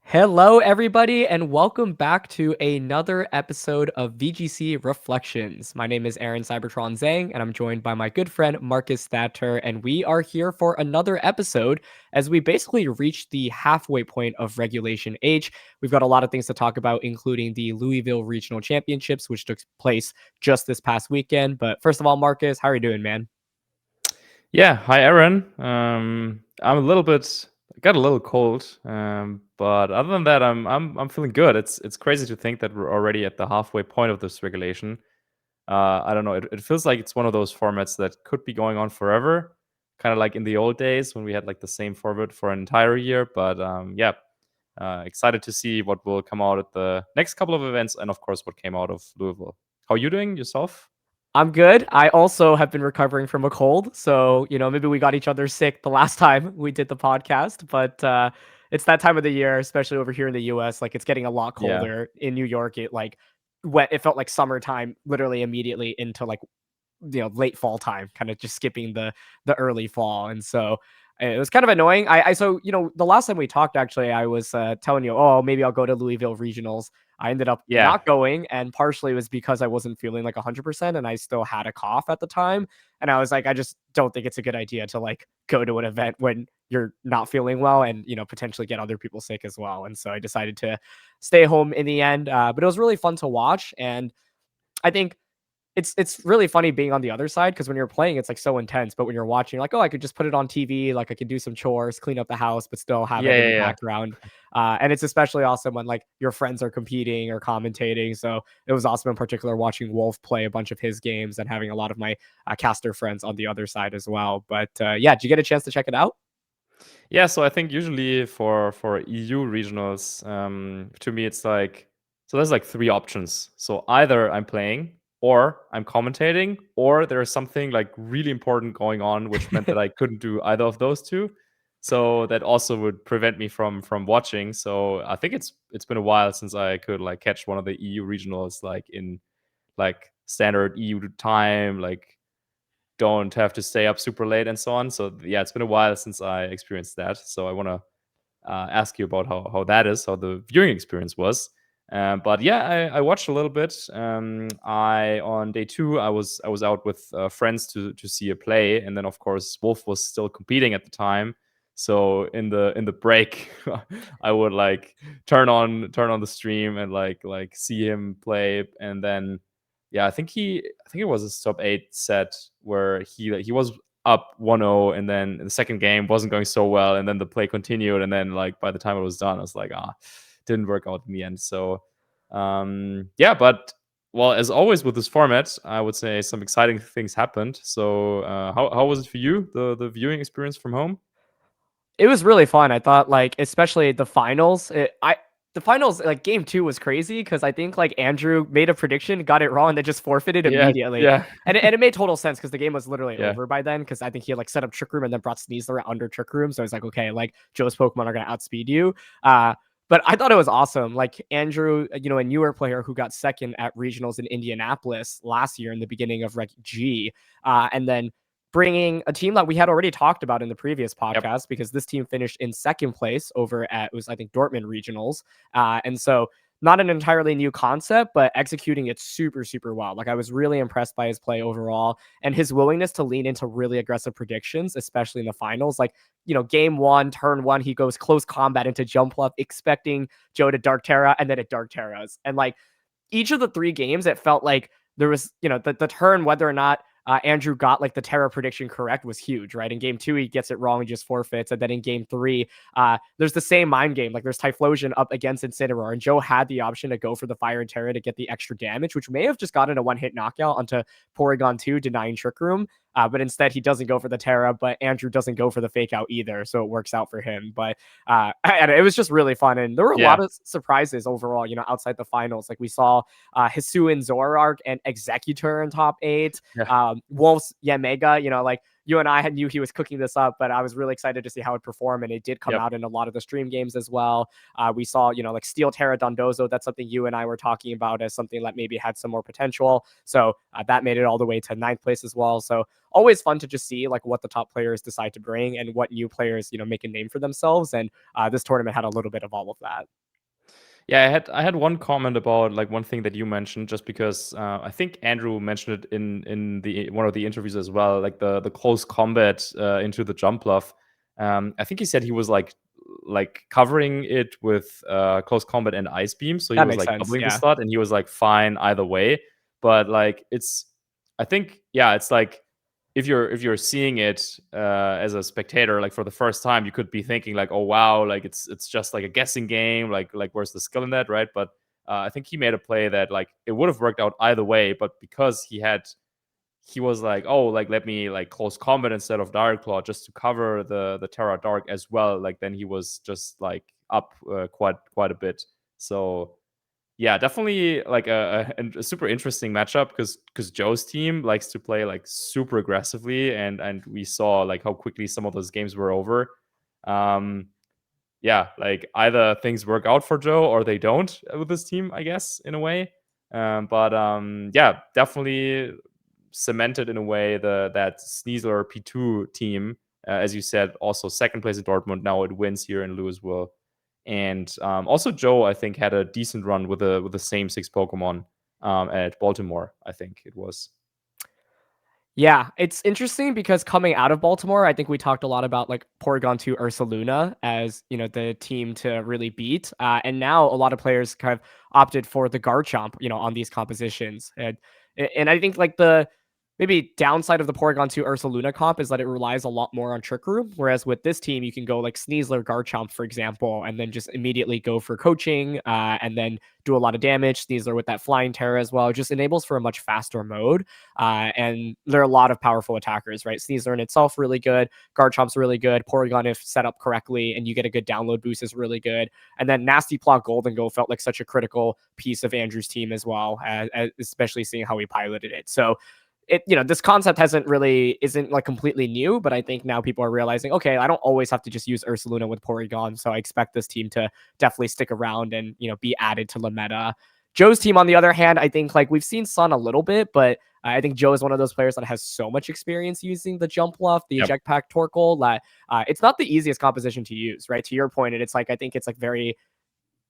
Hello, everybody, and welcome back to another episode of VGC Reflections. My name is Aaron Cybertron Zhang, and I'm joined by my good friend Markus Thatter, and we are here for another episode as we basically reach the halfway point of Regulation H. We've got a lot of things to talk about, including the Louisville Regional Championships, which took place just this past weekend. But first of all, Markus, how are you doing, man? Yeah, hi Aaron. I'm a little bit got a little cold, but other than that, I'm feeling good. It's crazy to think that we're already at the halfway point of this regulation. I don't know. It feels like it's one of those formats that could be going on forever, kind of like in the old days when we had like the same format for an entire year. But yeah, excited to see what will come out at the next couple of events, and of course, what came out of Louisville. How are you doing yourself? I'm good. I also have been recovering from a cold. So, maybe we got each other sick the last time we did the podcast, but it's that time of the year, especially over here in the US. Like it's getting a lot Yeah. colder. In New York, it felt like summertime literally immediately into like late fall time, kind of just skipping the early fall. And so it was kind of annoying. So the last time we talked, actually, I was telling you, oh, maybe I'll go to Louisville Regionals. I ended up Yeah. not going, and partially it was because I wasn't feeling like 100%, and I still had a cough at the time. And I was like, I just don't think it's a good idea to like go to an event when you're not feeling well, and potentially get other people sick as well. And so I decided to stay home in the end. But it was really fun to watch, and I think it's really funny being on the other side because when you're playing, it's like so intense. But when you're watching, you're like, oh, I could just put it on TV, like I could do some chores, clean up the house, but still have Yeah. it in Yeah. the Yeah. background. And it's especially awesome when like your friends are competing or commentating. So it was awesome in particular watching Wolfe play a bunch of his games and having a lot of my caster friends on the other side as well. But yeah, did you get a chance to check it out? Yeah, so I think usually for EU regionals, to me it's like there's like three options. So either I'm playing, or I'm commentating, or there's something like really important going on, which meant that I couldn't do either of those two. So that also would prevent me from watching. So I think it's been a while since I could like catch one of the EU regionals like in like standard EU time, like don't have to stay up super late and so on. So yeah, it's been a while since I experienced that. So I want to ask you about how that is, how the viewing experience was. But yeah, I watched a little bit. I on day two, I was out with friends to see a play, and then of course Wolf was still competing at the time. So in the break, I would like turn on the stream and like see him play, and then yeah, I think it was a top eight set where he was up 1-0, and then the second game wasn't going so well, and then the play continued, and then like by the time it was done I was like, didn't work out in the end. So yeah, but well, as always with this format, I would say some exciting things happened. So how was it for you, the viewing experience from home? It was really fun. I thought like especially the finals. The finals like game two was crazy because I think like Andrew made a prediction, got it wrong, and then just forfeited Yeah. immediately. Yeah. And it made total sense because the game was literally Yeah. over by then. Because I think he had like set up Trick Room and then brought Sneasler under Trick Room. So it's like, okay, like Joe's Pokemon are gonna outspeed you. But I thought it was awesome. Like Andrew, a newer player who got second at regionals in Indianapolis last year in the beginning of Rec G, and then bringing a team that we had already talked about in the previous Yep. podcast because this team finished in second place over at, it was, I think, Dortmund Regionals. And so not an entirely new concept, but executing it super, super well. Like I was really impressed by his play overall and his willingness to lean into really aggressive predictions, especially in the finals. Like, game one, turn one, he goes close combat into jump left, expecting Joe to Dark Terra, and then it Dark Terras. And like each of the three games, it felt like there was, the turn, whether or not Andrew got like the Terra prediction correct was huge, right? In game two, he gets it wrong and just forfeits. And then in game three, there's the same mind game. Like there's Typhlosion up against Incineroar, and Joe had the option to go for the Fire and Terra to get the extra damage, which may have just gotten a one-hit knockout onto Porygon 2, denying Trick Room. But instead, he doesn't go for the Terra, but Andrew doesn't go for the fake out either. So it works out for him. But and it was just really fun. And there were a Yeah. lot of surprises overall, outside the finals. Like we saw Hisuian Zoroark and Executor in top eight. Yeah. Wolf's Yamega, like you and I knew he was cooking this up, but I was really excited to see how it performed, and it did come Yep. out in a lot of the stream games as well. We saw, like Steel Terra Dondozo. That's something you and I were talking about as something that maybe had some more potential. So that made it all the way to 9th place as well. So always fun to just see like what the top players decide to bring and what new players, make a name for themselves. And this tournament had a little bit of all of that. Yeah, I had one comment about like one thing that you mentioned, just because I think Andrew mentioned it in the one of the interviews as well, like the close combat into the jump bluff. I think he said he was like covering it with close combat and ice beam, so he That was makes like sense. doubling the Yeah. slot, and he was like fine either way. But like I think it's like if you're seeing it as a spectator, like for the first time, you could be thinking like, oh wow, like it's just like a guessing game, like where's the skill in that, right? But I think he made a play that like it would have worked out either way, but because he was like, oh, like let me like close combat instead of direct claw just to cover the Terra Dark as well. Like then he was just like up quite a bit. So yeah, definitely like a super interesting matchup because Joe's team likes to play like super aggressively, and we saw like how quickly some of those games were over. Yeah, like either things work out for Joe or they don't with this team, I guess, in a way. But yeah, definitely cemented in a way that Sneasler P2 team, as you said, also second place in Dortmund. Now it wins here in Louisville. And also Joe, I think, had a decent run with the same 6 Pokemon at Baltimore, I think it was. Yeah, it's interesting because coming out of Baltimore, I think we talked a lot about like Porygon 2 Ursaluna as, the team to really beat. And now a lot of players kind of opted for the Garchomp, on these compositions. And I think like the maybe downside of the Porygon 2 Ursaluna comp is that it relies a lot more on Trick Room. Whereas with this team, you can go like Sneasler, Garchomp, for example, and then just immediately go for coaching and then do a lot of damage. Sneasler with that Flying Terra as well, just enables for a much faster mode. And there are a lot of powerful attackers, right? Sneasler in itself really good. Garchomp's really good. Porygon, if set up correctly and you get a good download boost, is really good. And then Nasty Plot Golden Go felt like such a critical piece of Andrew's team as well, especially seeing how he piloted it. So this concept isn't like completely new, but I think now people are realizing, okay, I don't always have to just use Ursaluna with Porygon. So I expect this team to definitely stick around and, be added to the meta. Joe's team, on the other hand, I think like we've seen Sun a little bit, but I think Joe is one of those players that has so much experience using the jump bluff, the eject pack Torkoal, that it's not the easiest composition to use, right? To your point, and it's like, I think it's like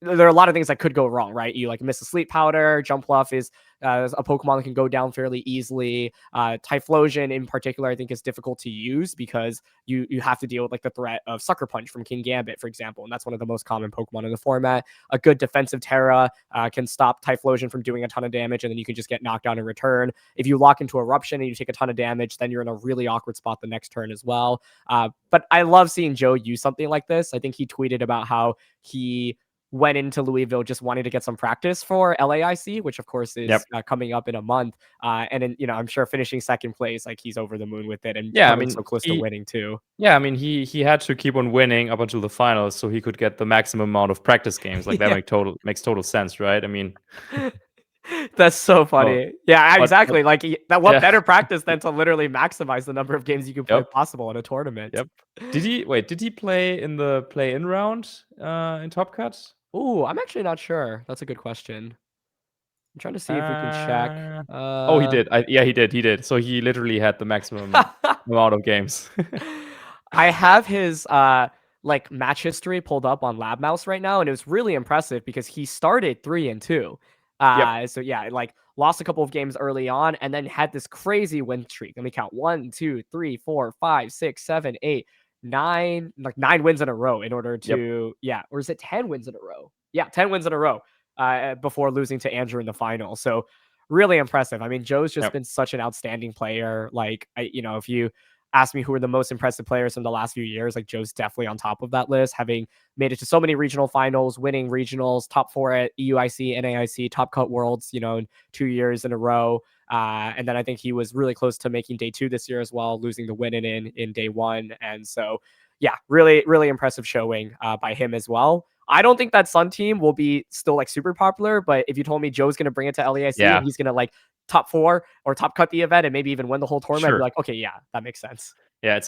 there are a lot of things that could go wrong, right? You like miss a sleep powder. Jump Bluff is a Pokemon that can go down fairly easily. Typhlosion in particular, I think, is difficult to use because you have to deal with like the threat of Sucker Punch from King Gambit, for example, and that's one of the most common Pokemon in the format. A good defensive Terra can stop Typhlosion from doing a ton of damage, and then you can just get knocked down in return. If you lock into Eruption and you take a ton of damage, then you're in a really awkward spot the next turn as well. But I love seeing Joe use something like this. I think he tweeted about how he went into Louisville just wanting to get some practice for LAIC, which of course is coming up in a month. And then, I'm sure finishing second place, like he's over the moon with it and coming so close to winning too. Yeah, I mean he had to keep on winning up until the finals so he could get the maximum amount of practice games. Like that makes total sense, right? I mean, that's so funny. Yeah, exactly. Like what better practice than to literally maximize the number of games you can play possible in a tournament. Yep. Did he play in the play-in round in Top Cut? Ooh, I'm actually not sure. That's a good question. I'm trying to see if we can check. Oh, he did. He did. So he literally had the maximum amount of games. I have his like match history pulled up on Lab Mouse right now, and it was really impressive because he started 3-2. So yeah, like lost a couple of games early on, and then had this crazy win streak. Let me count: 1, 2, 3, 4, 5, 6, 7, 8, 9, like 9 wins in a row in order to or is it 10 wins in a row? Yeah, 10 wins in a row before losing to Andrew in the final. So really impressive. I mean, Joe's just been such an outstanding player. Like, if you ask me who are the most impressive players in the last few years, like Joe's definitely on top of that list, having made it to so many regional finals, winning regionals, top 4 at EUIC, NAIC, Top Cut Worlds, in 2 years in a row. And then I think he was really close to making day 2 this year as well, losing the win in day 1. And so, yeah, really, really impressive showing by him as well. I don't think that Sun team will be still like super popular, but if you told me Joe's going to bring it to LAIC and he's going to like top 4 or top cut the event and maybe even win the whole tournament, I'd be like, okay, yeah, that makes sense. Yeah,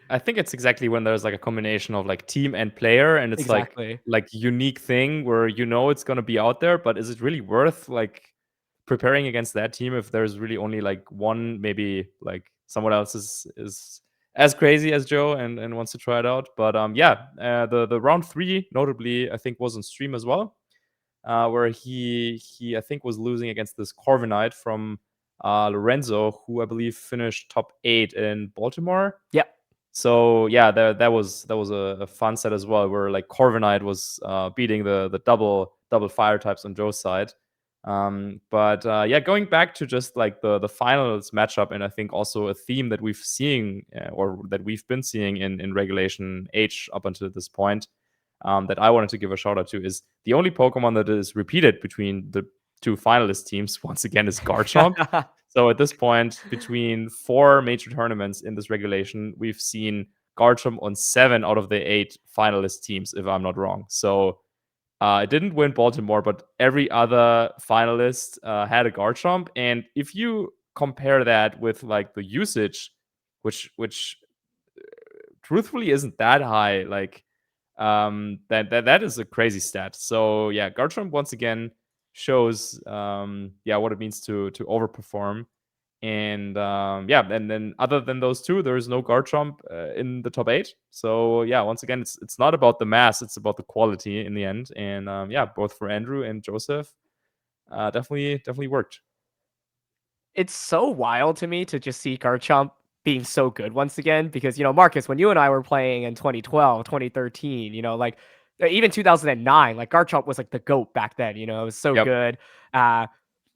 I think it's exactly when there's like a combination of like team and player, and it's Exactly. like unique thing where it's gonna be out there, but is it really worth like preparing against that team if there's really only like one, maybe like someone else is as crazy as Joe and wants to try it out. But the round 3 notably I think was on stream as well, where he I think was losing against this Corviknight from Lorenzo, who I believe finished top 8 in Baltimore. Yep. So yeah, that was a fun set as well, where like Corviknight was beating the double fire types on Joe's side. But going back to just like the finals matchup, and I think also a theme that we've seen or that we've been seeing in Regulation H up until this point, that I wanted to give a shout out to is the only Pokemon that is repeated between the two finalist teams. Once again, is Garchomp. So at this point, between 4 major tournaments in this regulation, we've seen Garchomp on 7 out of the 8 finalist teams, if I'm not wrong. So it didn't win Baltimore, but every other finalist had a Garchomp. And if you compare that with like the usage, which truthfully isn't that high, like that is a crazy stat. So yeah, Garchomp once again shows what it means to overperform. And and then other than those two, there is no Garchomp in the top 8. So yeah, once again, it's not about the mass, it's about the quality in the end. And both for Andrew and Joseph, definitely worked. It's so wild to me to just see Garchomp being so good once again because, Marcus, when you and I were playing in 2012, 2013, like even 2009, like Garchomp was like the GOAT back then, it was so Yep. good. Uh,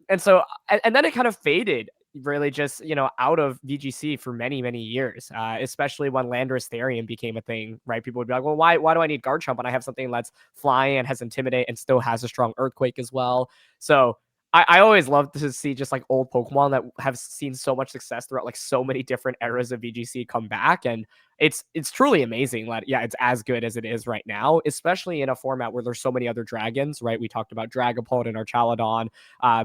and so, and then it kind of faded really just, out of VGC for many, many years, especially when Landorus Therian became a thing, right? People would be like, well, why do I need Garchomp when I have something that's flying and has Intimidate and still has a strong Earthquake as well? So I always love to see just like old Pokemon that have seen so much success throughout like so many different eras of VGC come back. And it's truly amazing that, yeah, it's as good as it is right now, especially in a format where there's so many other dragons, right? We talked about Dragapult and Archaludon,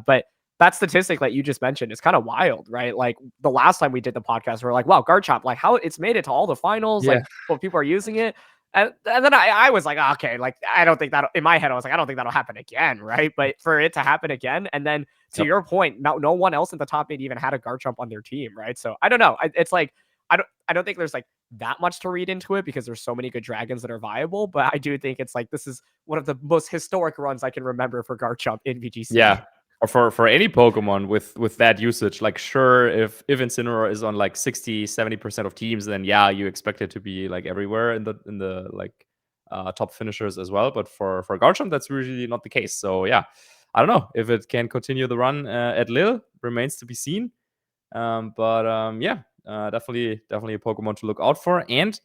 but that statistic that you just mentioned is kind of wild, right? Like the last time we did the podcast, we are like, wow, Garchomp, like how it's made it to all the finals, Yeah. like what people are using it. And then I was like, okay, like I don't think that in my head, I was like, I don't think that'll happen again, right? But for it to happen again, and then to Yep. your point, no one else in the top 8 even had a Garchomp on their team, right? So I don't know. It's like I don't think there's like that much to read into it because there's so many good dragons that are viable. But I do think it's like this is one of the most historic runs I can remember for Garchomp in VGC. Yeah. Or for any Pokemon with that usage, like sure, if Incineroar is on like 60-70% of teams, then yeah, you expect it to be like everywhere in the like top finishers as well. But for Garchomp, that's usually not the case. So yeah, I don't know if it can continue the run at Lille, remains to be seen. Definitely a Pokemon to look out for. And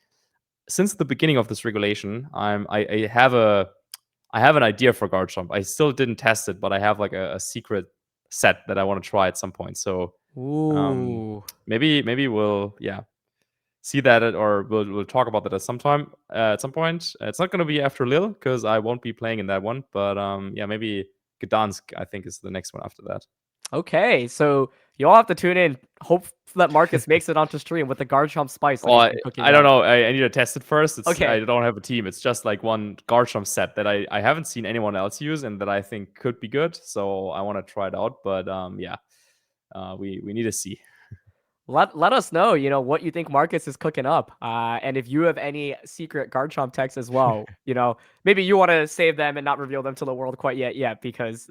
since the beginning of this regulation, I have an idea for Garchomp. I still didn't test it, but I have like a secret set that I want to try at some point. So Ooh. maybe we'll see that or we'll talk about that at some time at some point. It's not gonna be after Lille because I won't be playing in that one. But maybe Gdansk I think is the next one after that. Okay, so you all have to tune in. Hope that Marcus makes it onto stream with the Garchomp spice that he's Well, been cooking I don't up. know. I need to test it first. I Okay, don't have a team. It's just like one Garchomp set that I haven't seen anyone else use and that I think could be good. So I want to try it out. But we need to see. let us know, what you think Marcus is cooking up, and if you have any secret Garchomp techs as well. Maybe you want to save them and not reveal them to the world quite yet because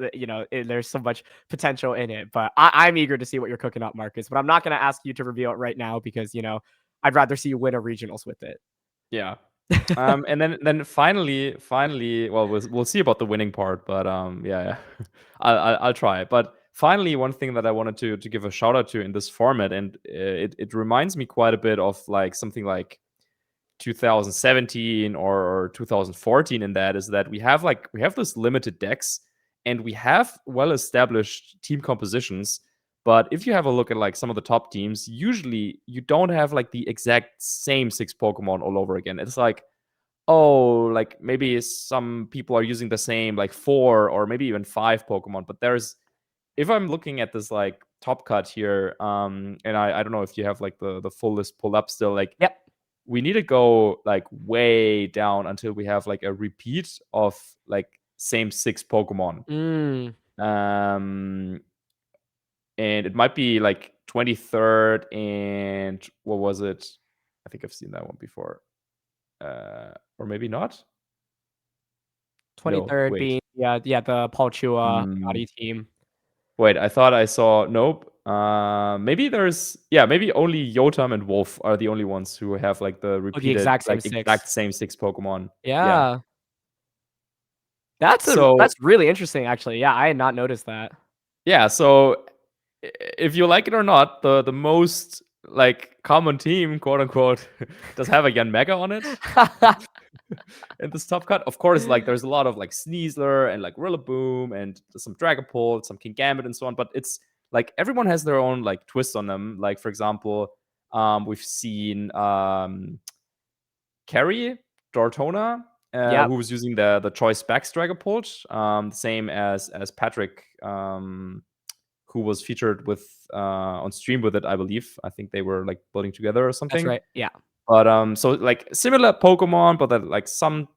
there's so much potential in it. But I'm eager to see what you're cooking up, Marcus. But I'm not going to ask you to reveal it right now because I'd rather see you win a regionals with it. Yeah. And then finally, well, we'll see about the winning part, but I'll try. But finally, one thing that I wanted to give a shout out to in this format, and it reminds me quite a bit of like something like 2017 or 2014 in that is that we have this limited decks and we have well established team compositions, but if you have a look at like some of the top teams, usually you don't have like the exact same 6 Pokemon all over again. It's like, oh, like maybe some people are using the same like 4 or maybe even 5 Pokemon, but if I'm looking at this like top cut here, and I don't know if you have like the full list pulled up still. Like, Yep. we need to go like way down until we have like a repeat of like same 6 Pokemon. And it might be like 23rd and what was it? I think I've seen that one before. Or maybe not. 23rd wait. being the Paul Chua Gotti team. Wait, I thought I saw nope. Maybe maybe only Yotam and Wolfe are the only ones who have like the repeated exact same like 6. exact same 6 Pokemon. Yeah. That's So really interesting, actually. Yeah, I had not noticed that. yeah, so if you like it or not, the most like common team, quote unquote, does have a Yanmega on it. In this top cut, of course, like there's a lot of like Sneasler and like Rillaboom and some Dragapult, some Kingambit and so on, but it's like everyone has their own like twist on them. Like, for example, we've seen Carrie Dortona, who was using the Choice Specs Dragapult, the same as Patrick, who was featured with on stream with it, I believe. I think they were like building together or something. That's right. Yeah. But so like similar Pokemon, but that like some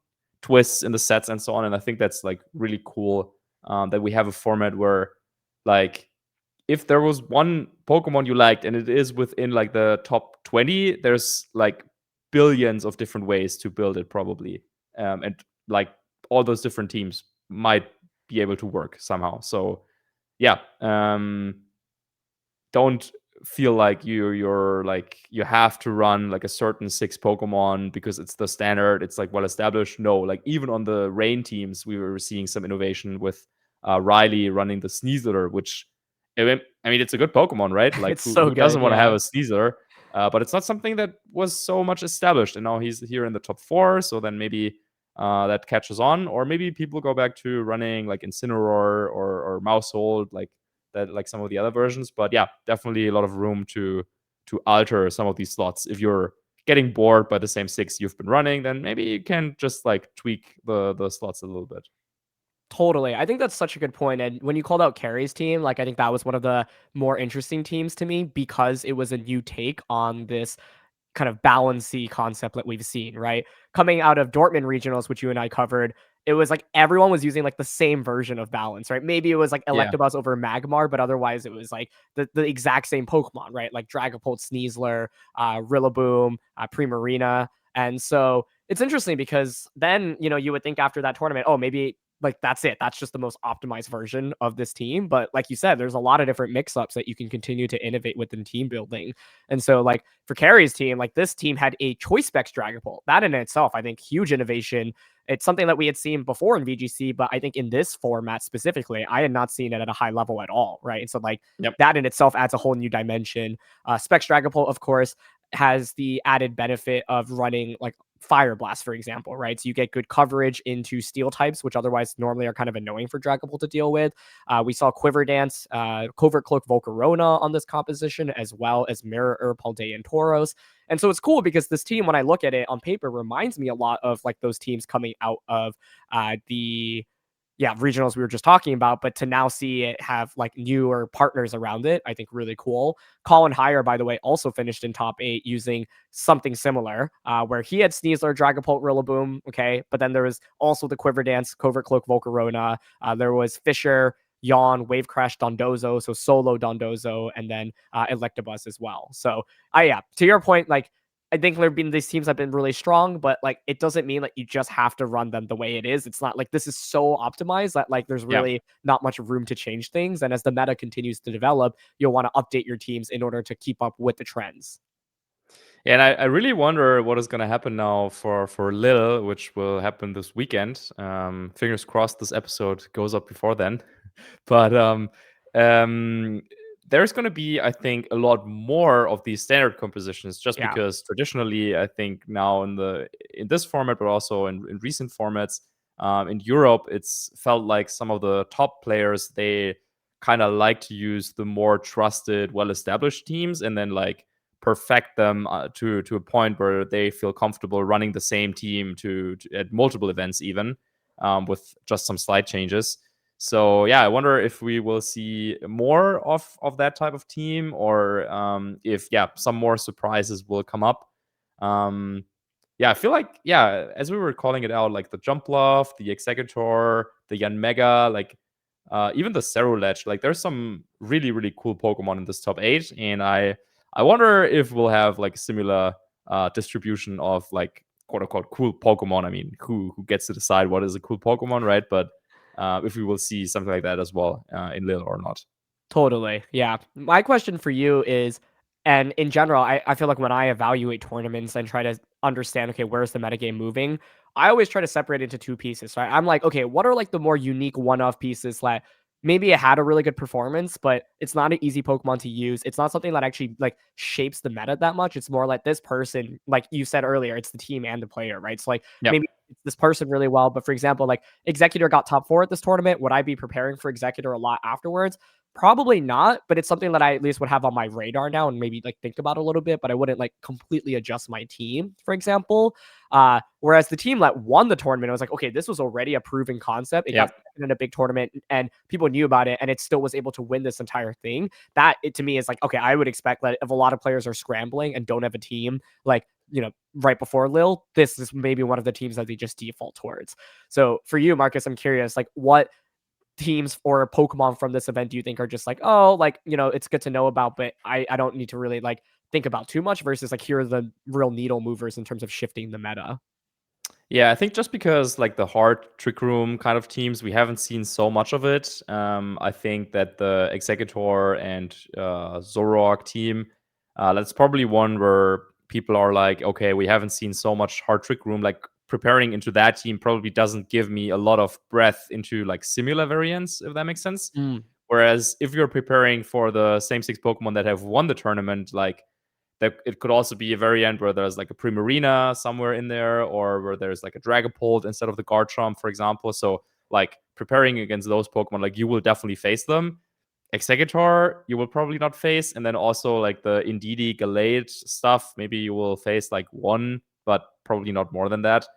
twists in the sets and so on. And I think that's like really cool that we have a format where like if there was one Pokemon you liked and it is within like the top 20, there's like billions of different ways to build it probably. And like all those different teams might be able to work somehow. So yeah, don't feel like you're like you have to run like a certain 6 Pokemon because it's the standard, it's like well established. No, like even on the rain teams we were seeing some innovation with Riley running the Sneasler, which I mean it's a good Pokemon, right? Like It's who, so who doesn't good, want to have yeah. a Sneasler? But it's not something that was so much established, and now he's here in the top 4, so then maybe that catches on, or maybe people go back to running like Incineroar or Mousehold, like that, like some of the other versions. But yeah, definitely a lot of room to alter some of these slots. If you're getting bored by the same 6 you've been running, then maybe you can just like tweak the slots a little bit. Totally. I think that's such a good point. And when you called out Carrie's team, like I think that was one of the more interesting teams to me because it was a new take on this kind of balancy concept that we've seen, right? Coming out of Dortmund regionals, which you and I covered, it was like everyone was using like the same version of balance, right? Maybe it was like Yeah. Electabuzz over Magmar, but otherwise it was like the exact same Pokemon, right? Like Dragapult, Sneasler, Rillaboom, Primarina. And so it's interesting because then, you would think after that tournament, oh, maybe like that's it. That's just the most optimized version of this team. But like you said, there's a lot of different mix-ups that you can continue to innovate within team building. And so like for Carrie's team, like this team had a Choice Specs Dragapult. That in itself, I think, huge innovation. It's something that we had seen before in VGC, but I think in this format specifically, I had not seen it at a high level at all, right? And so like that in itself adds a whole new dimension. Specs Dragapult, of course, has the added benefit of running like Fire Blast, for example, right? So you get good coverage into steel types, which otherwise normally are kind of annoying for Dragapult to deal with. We saw Quiver Dance, Covert Cloak Volcarona on this composition, as well as Mirror Paldean Tauros. And so it's cool because this team, when I look at it on paper, reminds me a lot of like those teams coming out of the regionals we were just talking about, but to now see it have like newer partners around it, I think really cool. Colin Hire, by the way, also finished in top 8 using something similar, where he had Sneasler, Dragapult, Rillaboom, okay, but then there was also the Quiver Dance, Covert Cloak, Volcarona. There was Fisher, Yawn, Wave Crash, Dondozo, so solo Dondozo, and then Electabuzz as well. So, to your point, like I think these teams have been really strong, but like it doesn't mean like you just have to run them the way it is. It's not like this is so optimized that like there's really not much room to change things. And as the meta continues to develop, you'll want to update your teams in order to keep up with the trends. Yeah, and I really wonder what is going to happen now for Lille, which will happen this weekend. Fingers crossed this episode goes up before then. But there's going to be, I think, a lot more of these standard compositions, just because traditionally, I think now in this format, but also in recent formats in Europe, it's felt like some of the top players, they kind of like to use the more trusted, well-established teams, and then like perfect them to a point where they feel comfortable running the same team to at multiple events, even with just some slight changes. So yeah, I wonder if we will see more of that type of team, or if some more surprises will come up. Um, yeah, I feel like as we were calling it out, like the Jumpluff, the Exeggutor, the Yanmega, like even the Cerulege, like there's some really really cool Pokemon in this top 8, and I wonder if we'll have like a similar distribution of like quote unquote cool Pokemon. I mean, who gets to decide what is a cool Pokemon, right? But if we will see something like that as well in Lille or not. Totally. Yeah. My question for you is, and in general, I feel like when I evaluate tournaments and try to understand, okay, where's the metagame moving, I always try to separate it into two pieces, right? I'm like, okay, what are like the more unique one-off pieces that maybe it had a really good performance, but it's not an easy Pokemon to use. It's not something that actually like shapes the meta that much. It's more like this person, like you said earlier, it's the team and the player, right? So like Yep. maybe it's this person really well, but for example, like Exeggutor got top 4 at this tournament. Would I be preparing for Exeggutor a lot afterwards? Probably not, but it's something that I at least would have on my radar now and maybe like think about a little bit, but I wouldn't like completely adjust my team, for example. Whereas the team that won the tournament, I was like, okay, this was already a proven concept. It got Yep. in a big tournament and people knew about it and it still was able to win this entire thing. That it to me is like, okay, I would expect that if a lot of players are scrambling and don't have a team, like, right before Lille, this is maybe one of the teams that they just default towards. So for you, Marcus, I'm curious, like what teams or Pokemon from this event do you think are just like, oh, like, it's good to know about, but I don't need to really like think about too much versus like here are the real needle movers in terms of shifting the meta? Yeah, I think just because like the hard trick room kind of teams, we haven't seen so much of it. I think that the Exeggutor and Zoroark team, that's probably one where people are like, okay, we haven't seen so much hard trick room. Like preparing into that team probably doesn't give me a lot of breadth into like similar variants, if that makes sense. Mm. Whereas if you're preparing for the same 6 Pokemon that have won the tournament, like that it could also be a variant where there's like a Primarina somewhere in there, or where there's like a Dragapult instead of the Garchomp, for example. So like preparing against those Pokemon, like you will definitely face them. Exeggutor, you will probably not face, and then also like the Indeedee Gallade stuff, maybe you will face like one, but probably not more than that.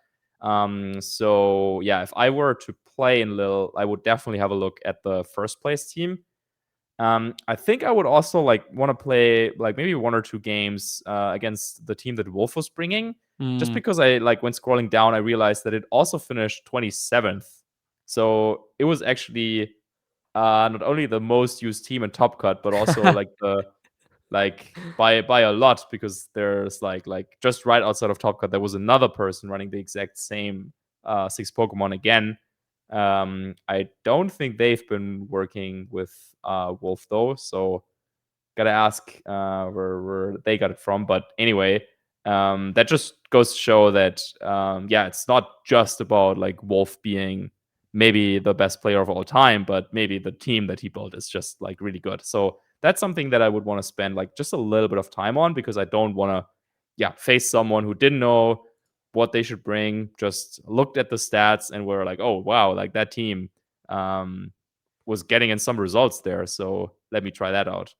So yeah, if I were to play in Lille, I would definitely have a look at the first place team. I think I would also like want to play like maybe 1 or 2 games against the team that Wolfe was bringing, just Mm. because I like when scrolling down, I realized that it also finished 27th. So it was actually not only the most used team in Top Cut, but also like the like by a lot, because there's like just right outside of Top Cut there was another person running the exact same 6 Pokemon again. I don't think they've been working with Wolfe though, so gotta ask where they got it from. But anyway, that just goes to show that it's not just about like Wolfe being maybe the best player of all time, but maybe the team that he built is just like really good. So that's something that I would want to spend like just a little bit of time on, because I don't want to face someone who didn't know what they should bring, just looked at the stats and were like, oh wow, like that team was getting in some results there, so let me try that out.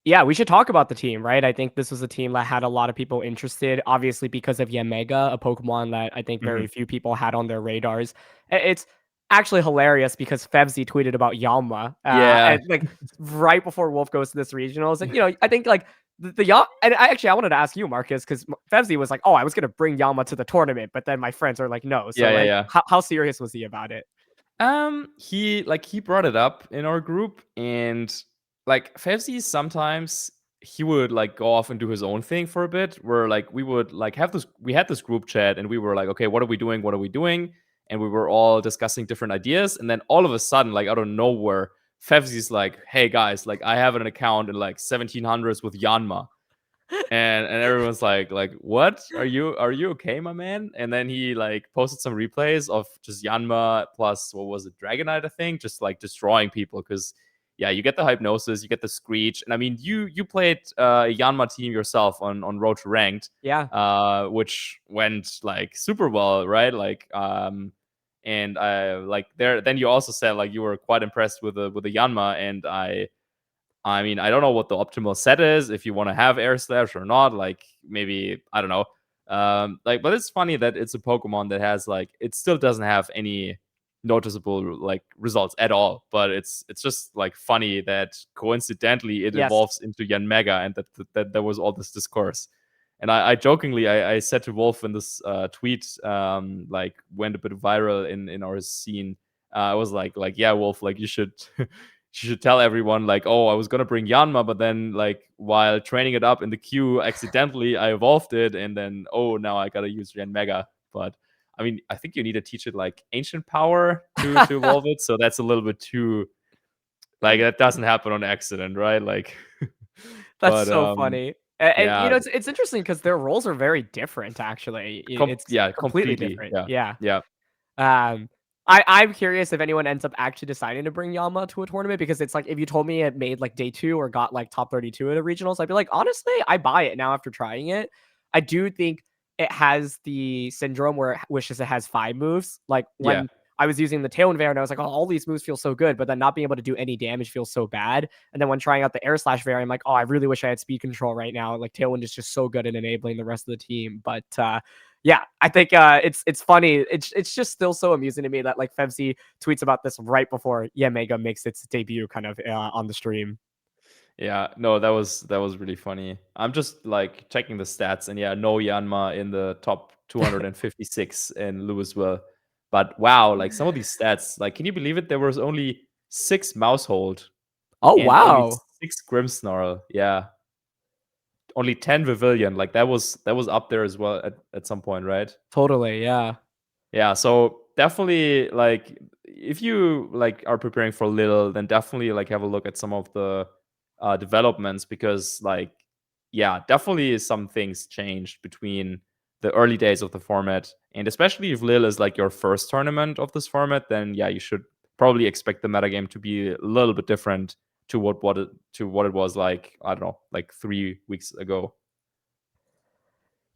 Yeah, we should talk about the team, right? I think this was a team that had a lot of people interested, obviously because of Yanmega, a Pokemon that I think Mhm. very few people had on their radars. It's actually hilarious because Fevzi tweeted about Yanma, Yeah. and like right before Wolf goes to this regionals, and I think like the Yam, and I wanted to ask you, Marcus, because Fevzi was like, "Oh, I was gonna bring Yanma to the tournament," but then my friends are like, "No." So Yeah, yeah, like, yeah. how serious was he about it? He brought it up in our group, and like Fevzi sometimes he would like go off and do his own thing for a bit, where like we would like have this we had this group chat and we were like, okay, what are we doing? What are we doing? And we were all discussing different ideas, and then all of a sudden, like out of nowhere, Fevzi's like, hey guys, like I have an account in like 1700s with Yanma. And everyone's like what, are you okay, my man? And then he like posted some replays of just Yanma plus what was it, Dragonite, I think, just like destroying people, because you get the hypnosis, you get the screech, and I mean you played a Yanma team yourself on Road to Ranked, Yeah. which went like super well, right? Like and I like there then you also said like you were quite impressed with the Yanma, and I mean, I don't know what the optimal set is, if you want to have air slash or not. Like maybe I don't know. Like, but it's funny that it's a Pokemon that has like it still doesn't have any noticeable like results at all. But it's just like funny that coincidentally it Yes. evolves into Yanmega, and that there was all this discourse. And I jokingly I said to Wolfe in this tweet, like went a bit viral in our scene. I was like yeah, Wolfe, like you should you should tell everyone like, oh, I was gonna bring Yanma, but then like while training it up in the queue, accidentally I evolved it, and then oh, now I gotta use Yanmega. But I mean, I think you need to teach it like ancient power to evolve it. So that's a little bit too like that doesn't happen on accident, right? Like, That's but so funny. And you yeah, know, it's interesting because their roles are very different. Actually, it's yeah, completely completely, different. yeah, Yeah. yeah, Um, I'm curious if anyone ends up actually deciding to bring Yama to a tournament, because it's like if you told me it made like day 2 or got like top 32 in the regionals, I'd be like, honestly, I buy it now after trying it. I do think it has the syndrome where it wishes it has 5 moves. Like yeah. when I was using the Tailwind variant, I was like, oh, all these moves feel so good, but then not being able to do any damage feels so bad. And then when trying out the Air Slash variant, I'm like, oh, I really wish I had speed control right now. Like Tailwind is just so good at enabling the rest of the team. But yeah, I think it's funny. It's just still so amusing to me that like Fevzi tweets about this right before Mega makes its debut, kind of on the stream. Yeah, no, that was really funny. I'm just like checking the stats, and yeah, no Yanma in the top 256 in Louisville. But wow, like some of these stats, like can you believe it? There was only 6 Mousehold Oh and only wow, 6 Grimmsnarl. Yeah, only 10 Pavilion. Like that was up there as well at some point, right? totally, yeah. Yeah, so definitely like if you like are preparing for Lille, then definitely like have a look at some of the developments, because like yeah, definitely some things changed between the early days of the format, and especially if Lille is like your first tournament of this format, then yeah, you should probably expect the metagame to be a little bit different to what it was like, I don't know, like 3 weeks ago.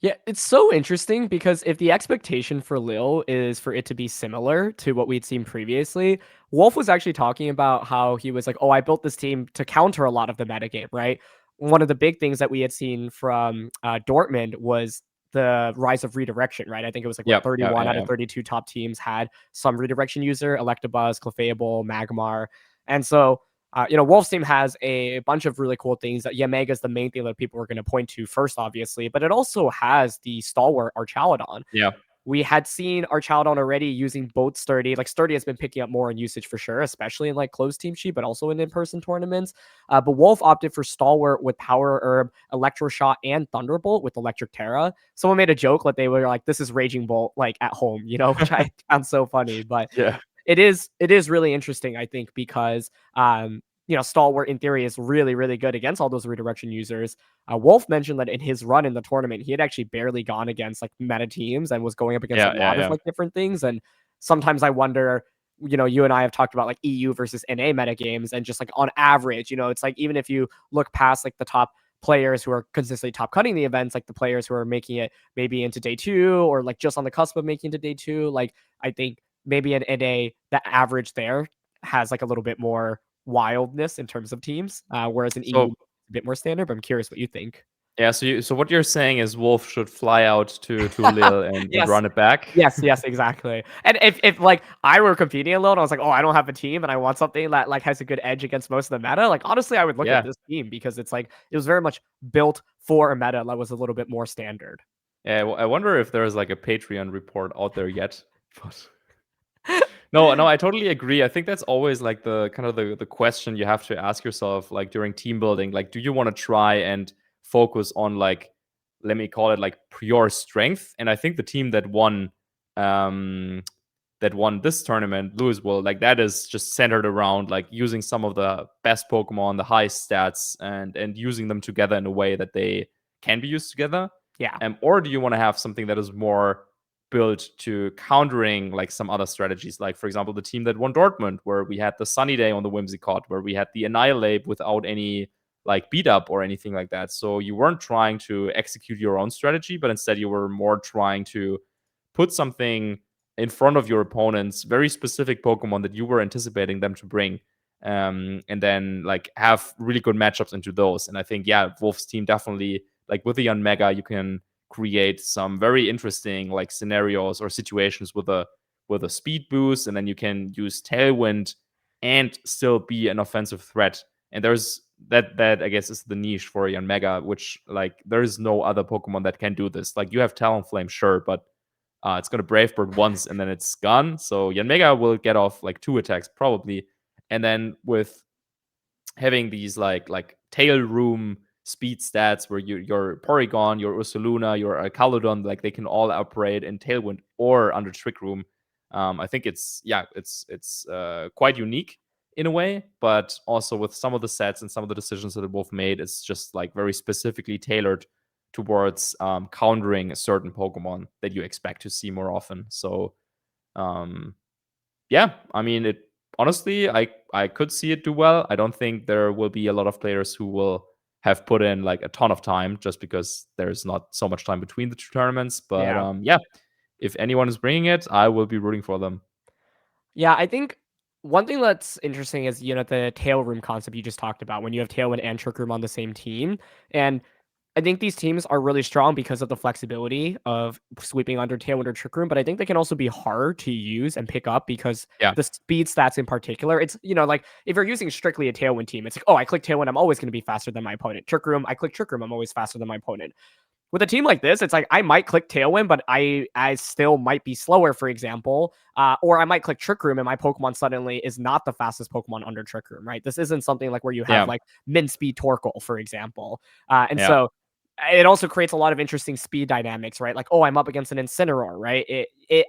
Yeah, it's so interesting because if the expectation for Lille is for it to be similar to what we'd seen previously, Wolf was actually talking about how he was like, "Oh, I built this team to counter a lot of the metagame." Right. One of the big things that we had seen from Dortmund was the rise of redirection. Right. I think it was like what Yeah, yeah, 31 yeah, out of yeah. 32 top teams had some redirection user, Electabuzz, Clefable, Magmar, and so Wolf's team has a bunch of really cool things. That Yamega is the main thing that people are going to point to first, obviously, but it also has the stalwart Archaludon. Yeah. We had seen Archaludon already using both Sturdy. Like Sturdy has been picking up more in usage for sure, especially in like closed team sheet, but also in in-person tournaments. But Wolf opted for Stalwart with Power Herb, Electroshot, and Thunderbolt with Electric Terra. Someone made a joke that they were like, "This is Raging Bolt like at home," which I found so funny. But Yeah. it is really interesting, I think, because Stalwart in theory is really, really good against all those redirection users. Wolf mentioned that in his run in the tournament, he had actually barely gone against like meta teams and was going up against a Yeah, yeah, lot of yeah. like different things. And sometimes I wonder, you and I have talked about like EU versus NA meta games, and just like on average, it's like even if you look past like the top players who are consistently top cutting the events, like the players who are making it maybe into day 2 or like just on the cusp of making it to day 2, like I think maybe in NA the average there has like a little bit more wildness in terms of teams, whereas in EU So a bit more standard. But I'm curious what you think. yeah, so what you're saying is Wolf should fly out to Lille and Yes, run it back? yes, exactly. And if like I were competing alone, I was like, oh, I don't have a team, and I want something that like has a good edge against most of the meta. Like honestly, I would look at Yeah. this team because it's like it was very much built for a meta that was a little bit more standard. Yeah, I wonder if there's like a Patreon report out there yet. But no, no, I totally agree. I think that's always like the kind of the question you have to ask yourself, like during team building. Like, do you want to try and focus on like, let me call it like pure strength? And I think the team um, that won this tournament, Louisville, like that is just centered around like using some of the best Pokemon, the highest stats, and using them together in a way that they can be used together. Yeah, Or do you want to have something that is more built to countering like some other strategies, like for example the team that won Dortmund, where we had the Sunny Day on the Whimsicott, where we had the Annihilate without any like beat up or anything like that. So you weren't trying to execute your own strategy, but instead you were more trying to put something in front of your opponents, very specific Pokemon that you were anticipating them to bring, and then like have really good matchups into those. And I think yeah, Wolf's team definitely, like with the Yanmega, you can create some very interesting like scenarios or situations with a with a speed boost, and then you can use Tailwind and still be an offensive threat. And there's that I guess is the niche for Yanmega, which like there is no other Pokemon that can do this. Like you have Talonflame, sure, but it's gonna Brave Bird once and then it's gone. So Yanmega will get off like 2 attacks probably, and then with having these like tail room speed stats where your Porygon, your Ursaluna, your Alcaludon, like they can all operate in Tailwind or under Trick Room. I think it's quite unique in a way, but also with some of the sets and some of the decisions that Wolfe made, it's just like very specifically tailored towards countering a certain Pokemon that you expect to see more often. So yeah, I mean, it honestly, I could see it do well. I don't think there will be a lot of players who will have put in like a ton of time just because there's not so much time between the two tournaments. But Yeah. yeah, if anyone is bringing it, I will be rooting for them. Yeah, I think one thing that's interesting is, the tail room concept you just talked about when you have Tailwind and Trick Room on the same team. And I think these teams are really strong because of the flexibility of sweeping under Tailwind or Trick Room, but I think they can also be hard to use and pick up because Yeah. the speed stats in particular, it's, like if you're using strictly a Tailwind team, it's like, oh, I click Tailwind, I'm always going to be faster than my opponent. Trick Room, I click Trick Room, I'm always faster than my opponent. With a team like this, it's like I might click Tailwind, but I still might be slower, for example. Or I might click Trick Room and my Pokemon suddenly is not the fastest Pokemon under Trick Room, right? This isn't something like where you have Yeah. like min speed Torkoal, for example. And Yeah. so it also creates a lot of interesting speed dynamics, right? Like, oh, I'm up against an Incineroar, right? It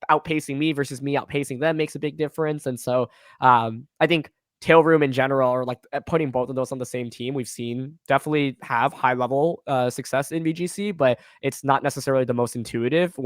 outpacing me versus me outpacing them makes a big difference. And so I think Tail Room in general, or like putting both of those on the same team, we've seen definitely have high level success in VGC, but it's not necessarily the most intuitive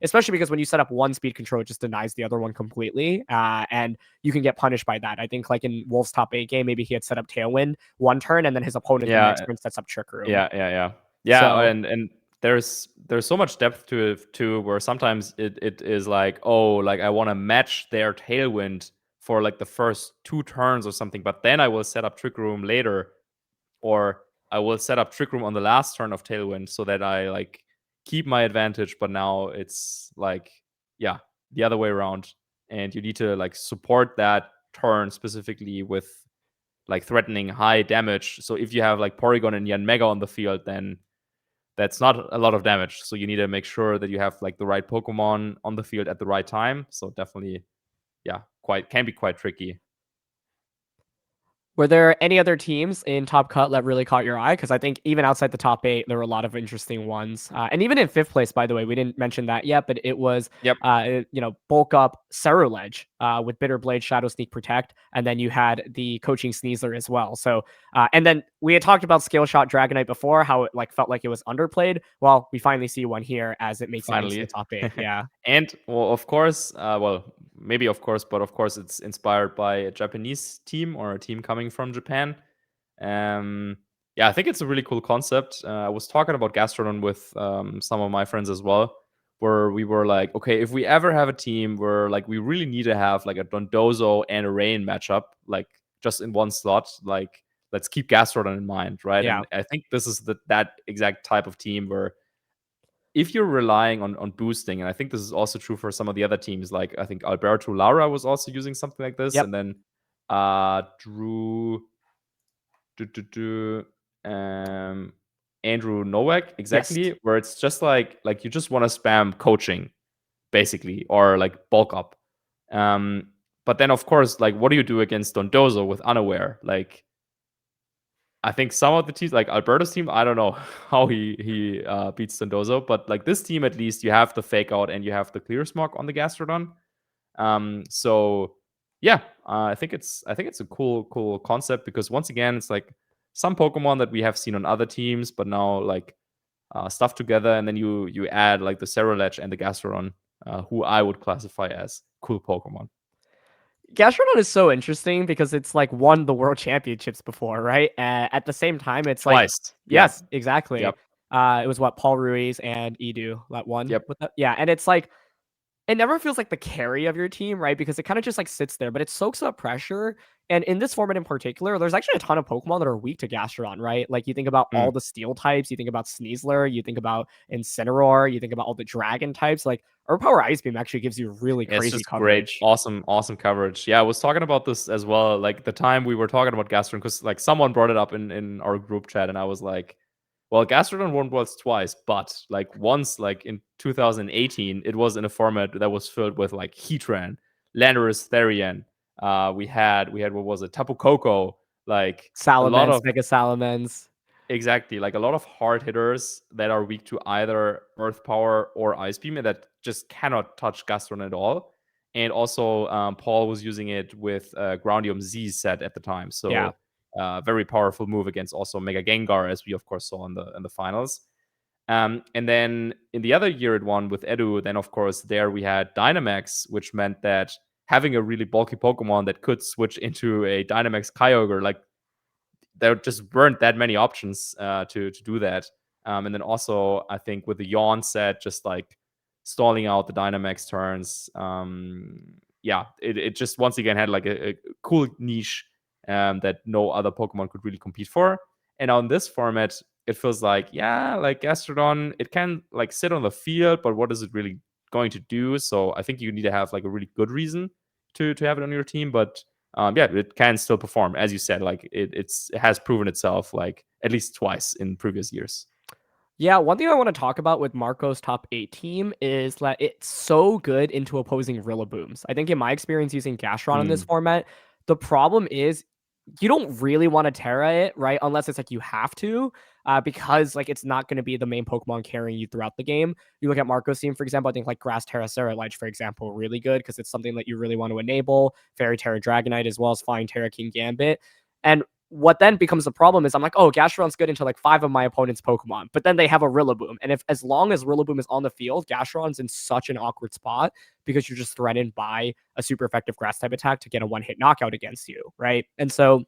especially because when you set up one speed control, it just denies the other one completely. And you can get punished by that. I think like in Wolf's top 8 game, maybe he had set up Tailwind one turn and then his opponent the next turn sets up Trick Room. Yeah, So and there's so much depth to it too, where sometimes it is like, oh, like I want to match their Tailwind for like the first 2 turns or something, but then I will set up Trick Room later, or I will set up Trick Room on the last turn of Tailwind so that I like keep my advantage, but now it's like, yeah, the other way around. And you need to like support that turn specifically with like threatening high damage. So if you have like Porygon and Yanmega on the field, then that's not a lot of damage. So you need to make sure that you have like the right Pokemon on the field at the right time. So definitely, yeah, can be quite tricky. were there any other teams in Top Cut that really caught your eye? Because I think even outside the top 8, there were a lot of interesting ones. And even in 5th place, by the way, we didn't mention that yet, but it was, Yep. Bulk Up Ceruledge with Bitter Blade, Shadow Sneak Protect, and then you had the Coaching Sneasler as well. So, and then we had talked about Scale Shot Dragonite before, how it like felt like it was underplayed. Well, we finally see one here as it makes it into the top 8. Yeah. And well, of course, maybe of course, but of course, it's inspired by a Japanese team or a team coming from Japan. Yeah, I think it's a really cool concept. I was talking about Gastrodon with some of my friends as well, where we were like, okay, if we ever have a team where like we really need to have like a Dondozo and a Rain matchup, like just in one slot, like let's keep Gastrodon in mind, right? Yeah. And I think this is that exact type of team where if you're relying on boosting, and I think this is also true for some of the other teams, like I think Alberto Lara was also using something like this, Yep. and then Drew Andrew Nowak, exactly, Yes. where it's just like you just want to spam coaching, basically, or like bulk up. But then of course, like what do you do against Dondozo with Unaware? Like I think some of the teams, like Alberto's team, I don't know how he beats Dondozo, but like this team, at least you have the fake out and you have the clear smog on the Gastrodon. So yeah, I think it's a cool concept, because once again, it's like some Pokemon that we have seen on other teams, but now like stuff together, and then you add like the Ceruledge and the Gastrodon, who I would classify as cool Pokemon. Gastrodon is so interesting because it's like won the world championships before, right? At the same time, it's like, Twice. yes, exactly. Yep. It was what Paul Ruiz and Edu that won Yep. with that. Yeah, and it's like it never feels like the carry of your team, right? Because it kind of just like sits there, but it soaks up pressure. And in this format in particular, there's actually a ton of Pokemon that are weak to Gastrodon, right? Like you think about all the steel types, you think about Sneasler, you think about Incineroar, you think about all the dragon types. Like Overpower Ice Beam actually gives you really It's crazy just great, coverage. awesome coverage. Yeah, I was talking about this as well. Like the time we were talking about Gastrodon, because like someone brought it up in our group chat, and I was like, well, Gastrodon won Worlds twice, but like once, like in 2018, it was in a format that was filled with like Heatran, Landorus, Therian. We had what was it, Tapu Koko, like a lot Salamence, of Mega Salamence. exactly, like a lot of hard hitters that are weak to either Earth Power or Ice Beam, and that just cannot touch Gastron at all. And also, Paul was using it with Groundium Z set at the time, Yeah. so very powerful move against also Mega Gengar, as we of course saw in the finals. And then in the other year it won with Edu, then of course there we had Dynamax, which meant that having a really bulky Pokemon that could switch into a Dynamax Kyogre, like there just weren't that many options to do that. And then also, I think with the Yawn set, just like stalling out the Dynamax turns, yeah, it just once again had like a cool niche that no other Pokemon could really compete for. And on this format, it feels like, yeah, like Gastrodon, it can like sit on the field, but what is it really going to do? So I think you need to have like a really good reason to have it on your team. But yeah, it can still perform, as you said. Like it has proven itself like at least twice in previous years. Yeah, one thing I want to talk about with Marco's top 8 team is that it's so good into opposing Rillabooms. I think in my experience using Gastron in this Mm. format, the problem is you don't really want to Terra it, right? Unless it's like you have to, because like it's not going to be the main Pokemon carrying you throughout the game. You look at Marco's team, for example, I think like Grass Terra Ceruledge, for example, really good because it's something that you really want to enable. Fairy Terra Dragonite as well as Flying Terra King Gambit. And what then becomes the problem is I'm like, oh, Gastron's good into like 5 of my opponent's Pokemon, but then they have a Rillaboom. And if as long as Rillaboom is on the field, Gastron's in such an awkward spot because you're just threatened by a super effective grass type attack to get a one hit knockout against you, right? And so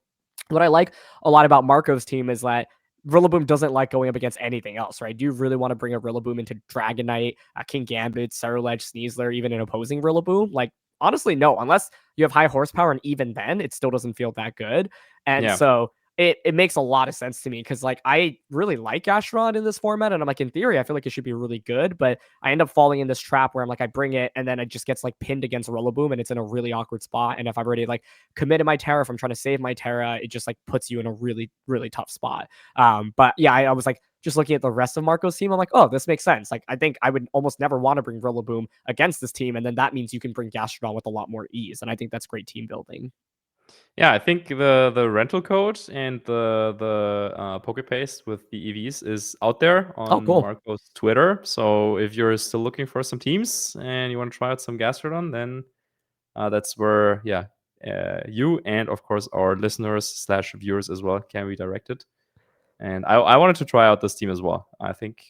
what I like a lot about Marco's team is that Rillaboom doesn't like going up against anything else, right? Do you really want to bring a Rillaboom into Dragonite, King Gambit, Ceruledge, Sneasler, even an opposing Rillaboom? Like, honestly, no. Unless you have high horsepower, and even then, it still doesn't feel that good. And Yeah. so it makes a lot of sense to me because like I really like Gastron in this format, and I'm like in theory I feel like it should be really good, but I end up falling in this trap where I'm like I bring it and then it just gets like pinned against Rillaboom and it's in a really awkward spot. And if I've already like committed my Terra, if I'm trying to save my Terra, it just like puts you in a really tough spot. But yeah, I was like just looking at the rest of Marco's team, I'm like, oh, this makes sense. Like I think I would almost never want to bring Rillaboom against this team, and then that means you can bring Gastrodon with a lot more ease, and I think that's great team building. Yeah, I think the rental code and the PokePaste with the EVs is out there Oh, on cool. Marco's Twitter. So if you're still looking for some teams and you want to try out some Gastrodon, then that's where you and of course our listeners slash viewers as well can be directed. And I wanted to try out this team as well. I think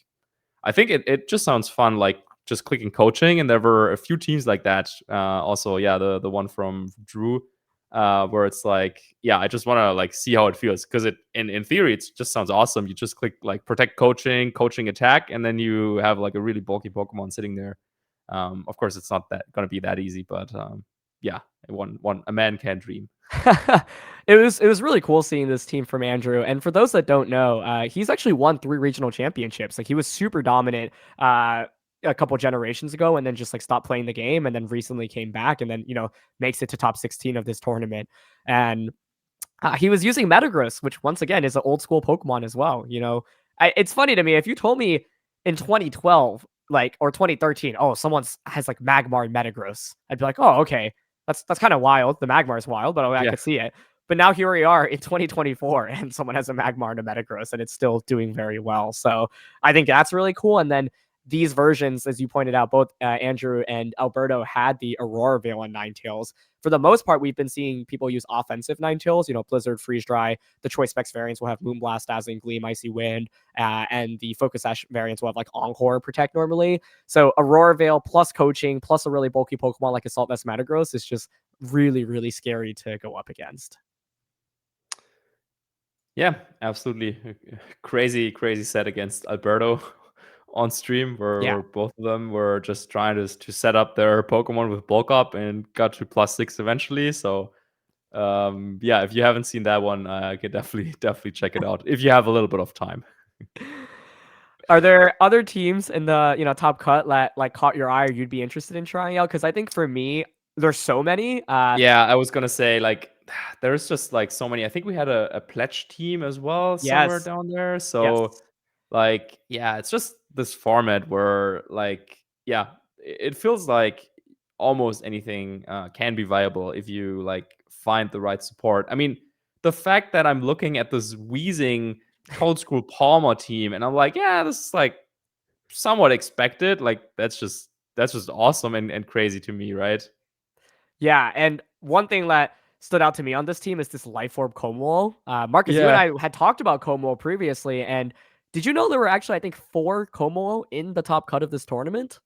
it just sounds fun, like just clicking coaching, and there were a few teams like that. Also, yeah, the one from Drew, where it's like, yeah, I just want to like see how it feels because it in theory it just sounds awesome. You just click like protect coaching, coaching attack, and then you have like a really bulky Pokemon sitting there. Of course, it's not that gonna be that easy, but yeah, one a man can dream. It was really cool seeing this team from Andrew. And for those that don't know, he's actually won 3 regional championships. Like he was super dominant a couple generations ago, and then just like stopped playing the game, and then recently came back, and then makes it to top 16 of this tournament. And he was using Metagross, which once again is an old school Pokemon as well. It's funny to me if you told me in 2012, like or 2013, oh, someone has like Magmar and Metagross, I'd be like, oh, okay, that's kind of wild. The Magmar is wild, but I Yeah. could see it. But now here we are in 2024, and someone has a Magmar and a Metagross, and it's still doing very well. So I think that's really cool. And then these versions, as you pointed out, both Andrew and Alberto had the Aurora Veil and Ninetales. For the most part, we've been seeing people use offensive Ninetales, Blizzard, Freeze Dry. The Choice Specs variants will have Moonblast, Dazzling Gleam, Icy Wind, and the Focus Sash variants will have like Encore Protect normally. So Aurora Veil plus coaching plus a really bulky Pokemon like Assault Vest Metagross is just really scary to go up against. Yeah, absolutely. Crazy set against Alberto on stream Yeah. where both of them were just trying to set up their Pokemon with bulk up and got to +6 eventually. So yeah, if you haven't seen that one, I could definitely check it out if you have a little bit of time. Are there other teams in the top cut that like caught your eye or you'd be interested in trying out? Because I think for me, there's so many. Yeah, I was gonna say like there's just like so many. I think we had a pledge team as well somewhere Yes, down there. yes, So like yeah, it's just this format where like yeah, it feels like almost anything can be viable if you like find the right support. I mean, the fact that I'm looking at this wheezing Cold School Palmer team and I'm like, yeah, this is like somewhat expected. Like that's just awesome and crazy to me, right? yeah. And one thing that stood out to me on this team is this Life Orb Como. Marcus, you and Yeah. I had talked about Como previously, and did you know there were actually I think 4 Como in the top cut of this tournament?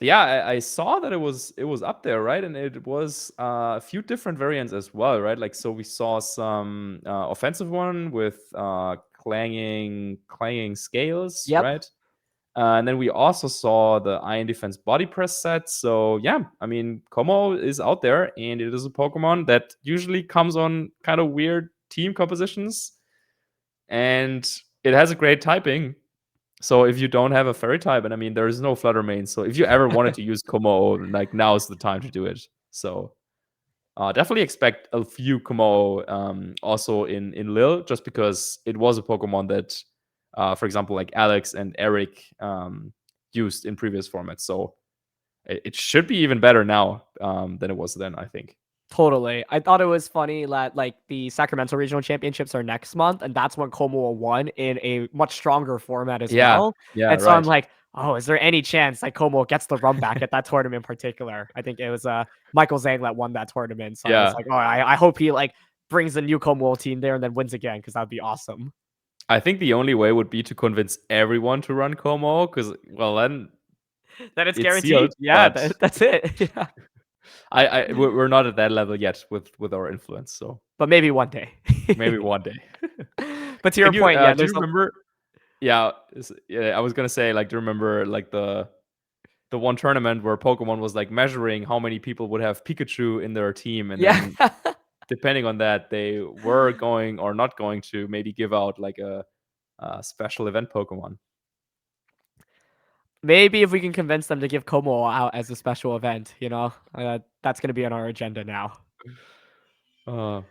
Yeah, I saw that it was up there, right? And it was a few different variants as well, right? Like so we saw some offensive one with clanging scales, Yep. right? And then we also saw the Iron Defense Body Press set. So yeah, I mean, Como is out there, and it is a Pokemon that usually comes on kind of weird team compositions, and it has a great typing. So if you don't have a fairy type, and I mean there is no Flutter Mane, so if you ever wanted to use Como, like now is the time to do it. So definitely expect a few Como also in Lille, just because it was a Pokemon that, for example, like Alex and Eric used in previous formats. So it should be even better now than it was then, I think. Totally. I thought it was funny that like the Sacramento Regional Championships are next month, and that's when Como won in a much stronger format as Yeah, well. yeah, And so I'm right. like, oh, is there any chance like Como gets the run back at that tournament in particular? I think it was Michael Zhang that won that tournament. So I was Yeah, like, oh, I hope he like brings the new Como team there and then wins again because that'd be awesome. I think the only way would be to convince everyone to run Como, because well then Then it's it's sealed. guaranteed. Yeah, But that's it. Yeah. we're not at that level yet with our influence. So But maybe one day. maybe one day. But to Can your you point, yeah, do there's you a remember? Yeah, yeah, I was gonna say like, do you remember like the one tournament where Pokemon was like measuring how many people would have Pikachu in their team, and yeah. then depending on that, they were going or not going to maybe give out like a special event Pokemon. Maybe if we can convince them to give Como out as a special event, that's going to be on our agenda now. Uh, I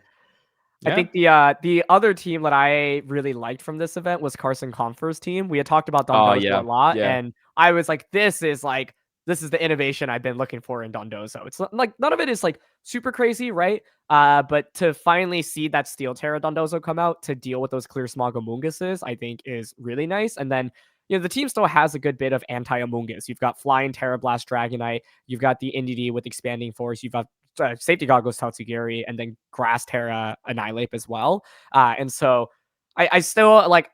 yeah. think the other team that I really liked from this event was Carson Confer's team. We had talked about Oh Dondozo a yeah, lot, yeah, and I was like, this is the innovation I've been looking for in Dondozo. It's like none of it is like super crazy, right? But to finally see that Steel Terra Dondozo come out to deal with those clear smog Amoonguses, I think is really nice. And then the team still has a good bit of anti-Amoongus. You've got Flying Terra Blast Dragonite, you've got the Indeedee with Expanding Force, you've got Safety Goggles Tatsugiri, and then Grass Terra Annihilate as well. And so I still like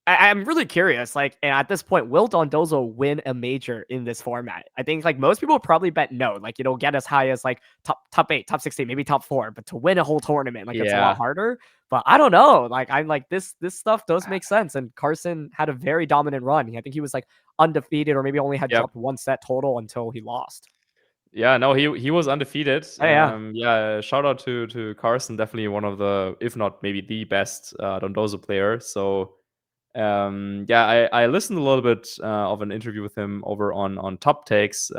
I'm really curious. Like, and at this point, will Dondozo win a major in this format? I think like most people probably bet no. Like, it'll get as high as like top 8, top 16, maybe top 4, but to win a whole tournament, like it's a lot yeah. harder. But I don't know. Like, I'm like this stuff does make sense. And Carson had a very dominant run. I think he was like undefeated, or maybe only had Yep. dropped one set total until he lost. Yeah, no, he was undefeated. Oh, yeah. Yeah, shout out to Carson, definitely one of the, if not maybe the best Dondozo player. So yeah, I listened a little bit of an interview with him over on Top Takes,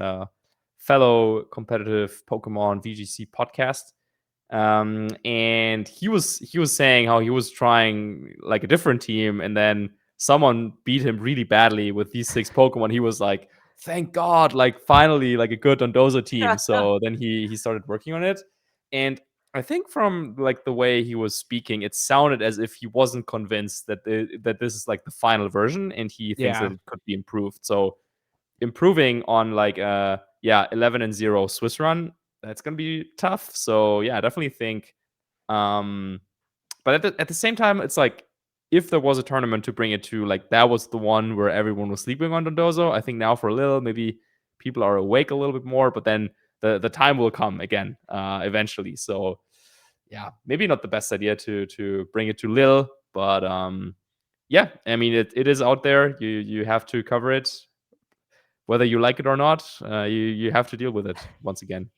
fellow competitive Pokemon VGC podcast. And he was saying how he was trying like a different team, and then someone beat him really badly with these 6 Pokemon. He was like, thank God, like finally like a good Dondozo team. So then he started working on it. And I think from like the way he was speaking, it sounded as if he wasn't convinced that this is like the final version, and he thinks Yeah. that it could be improved. So improving on like 11-0 Swiss run, that's gonna be tough. So yeah, I definitely think but at the same time, it's like if there was a tournament to bring it to, like that was the one where everyone was sleeping on Dondozo. I think now for a little, maybe people are awake a little bit more, but then the time will come again eventually. So yeah, maybe not the best idea to bring it to Lille, but yeah, I mean it is out there. You have to cover it, whether you like it or not. You have to deal with it once again.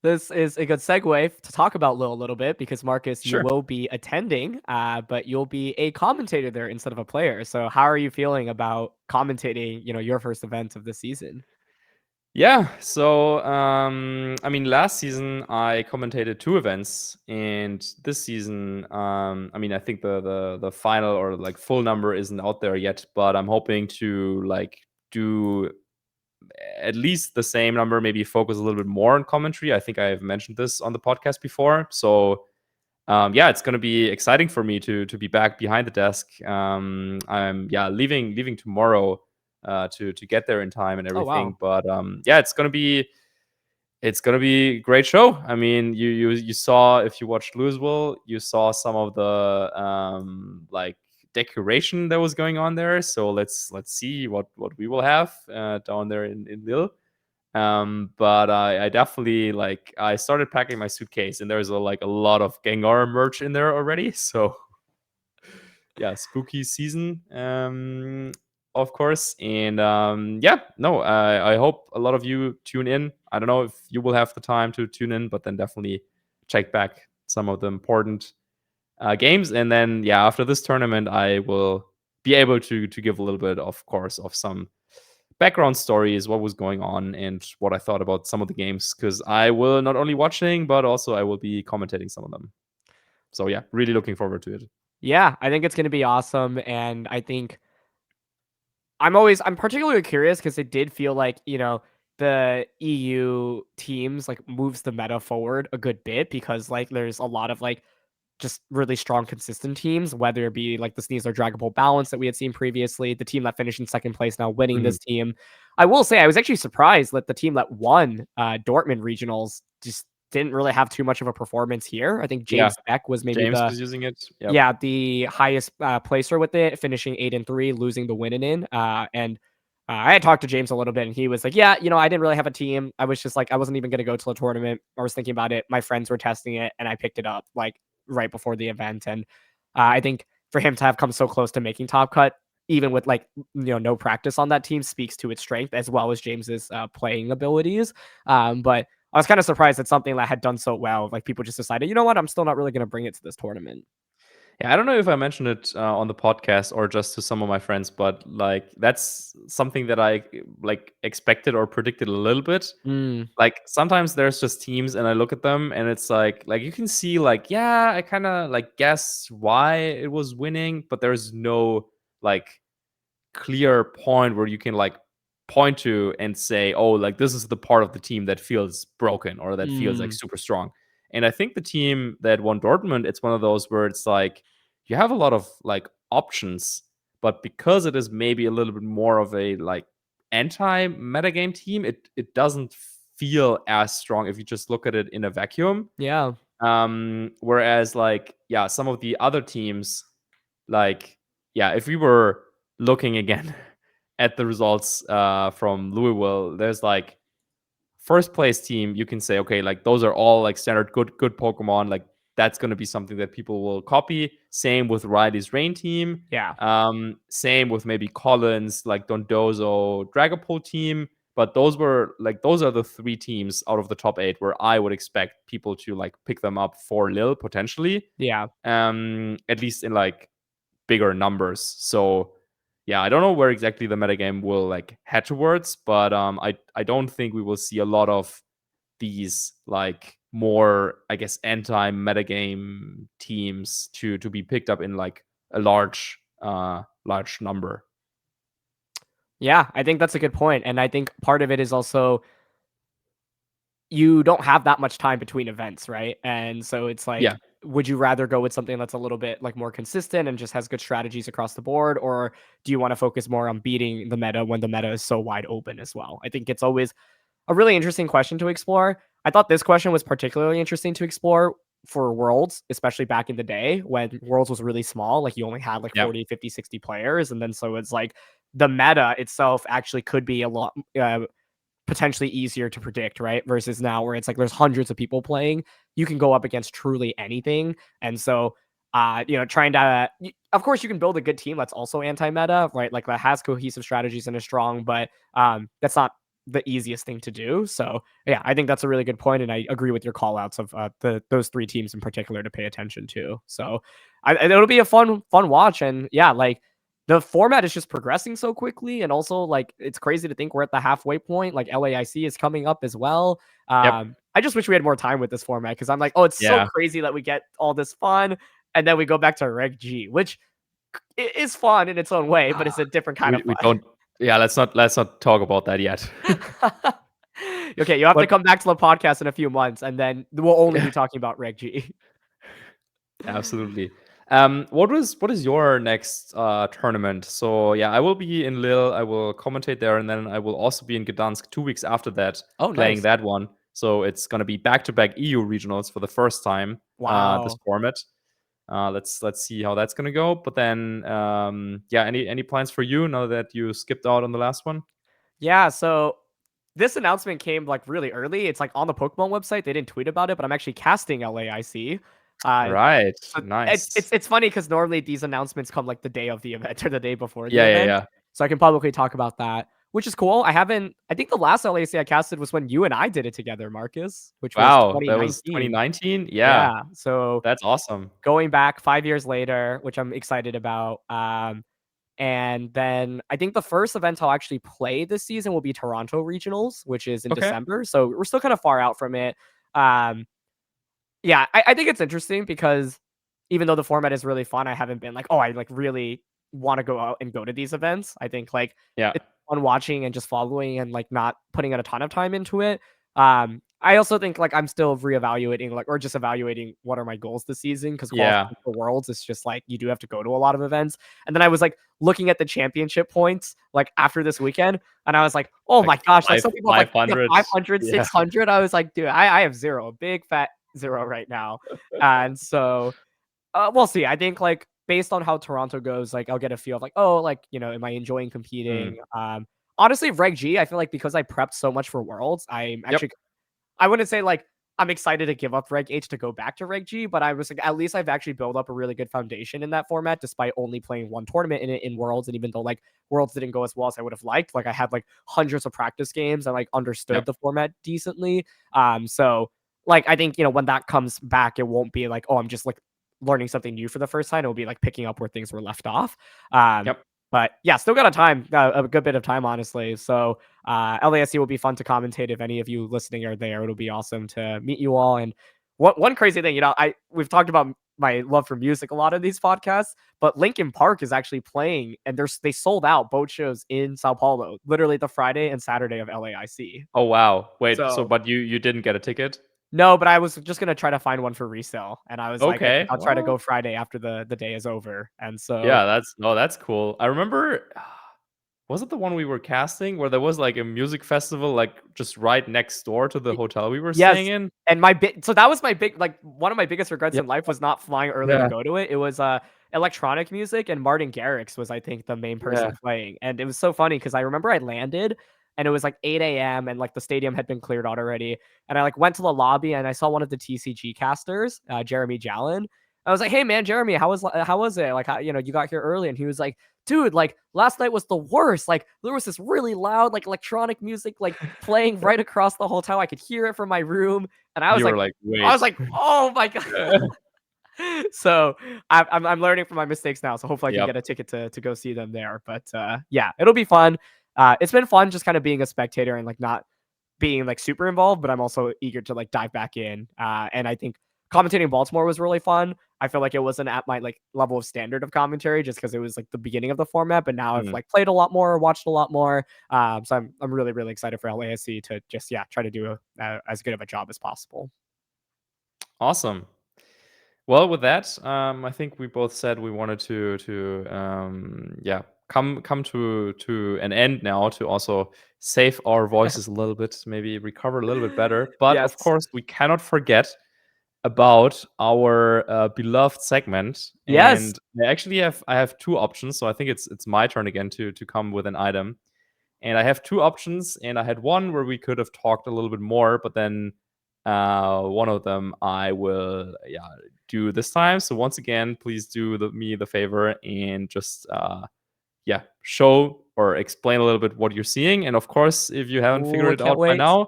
This is a good segue to talk about Lille a little bit because Marcus, you Sure. will be attending, but you'll be a commentator there instead of a player. So how are you feeling about commentating, your first event of the season? Yeah. So, I mean, last season I commentated 2 events, and this season, I mean, I think the final or like full number isn't out there yet, but I'm hoping to like do at least the same number, maybe focus a little bit more on commentary. I think I've mentioned this on the podcast before. So, yeah, it's gonna be exciting for me to be back behind the desk. I'm leaving tomorrow to get there in time and Oh, everything. wow. But yeah, it's gonna be a great show. I mean, you saw, if you watched Louisville, you saw some of the like decoration that was going on there. So let's see what we will have down there in Lille. But I definitely like I started packing my suitcase, and there's like a lot of Gengar merch in there already. So yeah, spooky season, of course. And yeah, no, I hope a lot of you tune in. I don't know if you will have the time to tune in, but then definitely check back some of the important games. And then yeah, after this tournament, I will be able to give a little bit, of course, of some background stories, what was going on, and what I thought about some of the games. Because I will not only watching, but also I will be commentating some of them. So yeah, really looking forward to it. Yeah, I think it's going to be awesome. And I think I'm particularly curious because it did feel like, the EU teams like moves the meta forward a good bit because like there's a lot of like just really strong, consistent teams, whether it be like the Sneasler or Dragon Ball Balance that we had seen previously, the team that finished in second place now winning Mhm. this team. I will say I was actually surprised that the team that won Dortmund regionals just didn't really have too much of a performance here. I think Yeah, James Beck was maybe James the was using it. Yep. yeah, the highest placer with it, finishing 8-3, losing the win in. And I had talked to James a little bit, and he was like, "Yeah, I didn't really have a team. I was just like, I wasn't even going to go to the tournament. I was thinking about it. My friends were testing it, and I picked it up like right before the event. And I think for him to have come so close to making top cut, even with like no practice on that team, speaks to its strength as well as James's playing abilities. But I was kind of surprised that something that had done so well, like people just decided, you know what, I'm still not really going to bring it to this tournament. Yeah, I don't know if I mentioned it on the podcast or just to some of my friends, but like that's something that I like expected or predicted a little bit. Mm, Like sometimes there's just teams and I look at them and it's like you can see like, yeah, I kind of like guess why it was winning, but there's no like clear point where you can like point to and say, oh, like this is the part of the team that feels broken or that feels like mm, super strong. And I think the team that won Dortmund, it's one of those where it's like you have a lot of like options, but because it is maybe a little bit more of a like anti metagame team, it doesn't feel as strong if you just look at it in a vacuum. yeah, Whereas like, yeah, some of the other teams, like, yeah, if we were looking again at the results from Louisville, there's like first place team, you can say, okay, like those are all like standard good Pokemon. Like that's going to be something that people will copy. Same with Riley's Rain team. yeah, Same with maybe Collins, like Dondozo, Dragapult team. But those are the 3 teams out of the top 8 where I would expect people to like pick them up for Lille potentially. yeah. At least in like bigger numbers. So yeah, I don't know where exactly the metagame will like head towards, but I don't think we will see a lot of these like more, I guess, anti metagame teams to be picked up in like a large number. Yeah, I think that's a good point. And I think part of it is also you don't have that much time between events, right? And so it's like, Yeah. would you rather go with something that's a little bit like more consistent and just has good strategies across the board, or do you want to focus more on beating the meta when the meta is so wide open as well? I think it's always a really interesting question to explore. I thought this question was particularly interesting to explore for Worlds, especially back in the day when Worlds was really small. Like you only had like Yeah. 40, 50, 60 players. And then so it's like the meta itself actually could be a lot potentially easier to predict, right? Versus now where it's like there's hundreds of people playing, you can go up against truly anything. And so, trying to, of course, you can build a good team that's also anti meta, right? Like that has cohesive strategies and is strong, but that's not the easiest thing to do. So yeah, I think that's a really good point, and I agree with your call outs of those three teams in particular to pay attention to. So it'll be a fun watch, and yeah, like the format is just progressing so quickly, and also like it's crazy to think we're at the halfway point. Like LAIC is coming up as well. Yep. I just wish we had more time with this format because I'm like, oh, it's so Yeah. crazy that we get all this fun, and then we go back to Reg G, which is fun in its own way, but it's a different kind of We fun. don't. Yeah, let's not talk about that yet. Okay, you have to But come back to the podcast in a few months, and then we'll only be talking about Reg G. absolutely. What is your next tournament? So yeah, I will be in Lille. I will commentate there, and then I will also be in Gdansk 2 weeks after that, Oh, playing nice. that one. So it's gonna be back-to-back EU regionals for the first time. This Wow. format. Let's see how that's gonna go. But then, yeah, any plans for you now that you skipped out on the last one? Yeah, so this announcement came like really early. It's like on the Pokemon website. They didn't tweet about it, but I'm actually casting LAIC. Uh, Right. so Nice. it's funny because normally these announcements come like the day of the event or the day before the Yeah, yeah, event. yeah. So I can publicly talk about that, which is cool. I think the last LAC I casted was when you and I did it together, Marcus, which was Wow, that was 2019. 2019? Yeah, Yeah. So that's awesome. going back 5 years later, which I'm excited about. And then I think the first event I'll actually play this season will be Toronto Regionals, which is in Okay. December. So we're still kind of far out from it. Um, yeah, I think it's interesting because even though the format is really fun, I haven't been like, oh, I like really want to go out and go to these events. I think like Yeah. it's fun watching and just following and like not putting a ton of time into it. I also think like I'm still reevaluating like or just evaluating what are my goals this season because Yeah. qualifying for worlds is just like you do have to go to a lot of events. And then I was like looking at the championship points like after this weekend, and I was like, oh Like my gosh, like five some people have like 500. 500, Yeah. 600. I was like, dude, I have zero, big fat zero right now. And so we'll see. I think like based on how Toronto goes, like I'll get a feel of like, oh, like, am I enjoying Mm. competing? Honestly, Reg G, I feel like because I prepped so much for Worlds, Yep. I wouldn't say like I'm excited to give up Reg H to go back to Reg G, but I was like, at least I've actually built up a really good foundation in that format, despite only playing one tournament in it in Worlds. And even though like Worlds didn't go as well as I would have liked, like I had like hundreds of practice games and like understood Yep. the format decently. So like I think when that comes back, it won't be like, oh, I'm just like learning something new for the first time. It will be like picking up where things were left off. Um, Yep. but yeah, still got a good bit of time, honestly. So LASC will be fun to commentate if any of you listening are there. It'll be awesome to meet you all. And one crazy thing, we've talked about my love for music a lot of these podcasts, but Linkin Park is actually playing, and they sold out both shows in Sao Paulo, literally the Friday and Saturday of LAIC. Oh, wow. Wait, so So but you didn't get a ticket? no, but I was just gonna try to find one for resale, and I was like, I think Okay. I'll try to Well, go Friday after the day is over. And so yeah, that's cool. I remember, was it the one we were casting where there was like a music festival like just right next door to the hotel we were staying yes, in? and so that was my big like one of my biggest regrets Yeah. in life was not flying early to Yeah. go to it. It was electronic music, and Martin Garrix was I think the main Yeah. person playing. And it was so funny because I remember I landed and it was like 8 a.m. and like the stadium had been cleared out already. And I like went to the lobby and I saw one of the TCG casters, Jeremy Jallin. I was like, "Hey man, Jeremy, how was it? Like, how, you got here early?" And he was like, "Dude, like last night was the worst. Like there was this really loud like electronic music like playing right across the hotel. I could hear it from my room." And You were like, I was "Wait." like, "Oh my god." So I'm learning from my mistakes now. So hopefully I can Yep. get a ticket to go see them there. But yeah, it'll be fun. It's been fun just kind of being a spectator and like not being like super involved, but I'm also eager to like dive back in. And I think commentating Baltimore was really fun. I feel like it wasn't at my like level of standard of commentary just because it was like the beginning of the format, but now I've Mm. like played a lot more, watched a lot more. So I'm really really excited for LASC to just try to do as good of a job as possible. Awesome. Well, with that, I think we both said we wanted to yeah, come to an end now to also save our voices a little bit, maybe recover a little bit better. But of Yes. course, we cannot forget about our beloved segment. Yes. And I have two options, so I think it's my turn again to come with an item. And I have two options, and I had one where we could have talked a little bit more, but then one of them I will do this time. So once again, please do me the favor and just yeah, show or explain a little bit what you're seeing. And of course, if you haven't Ooh, figured I it can't out by wait. now,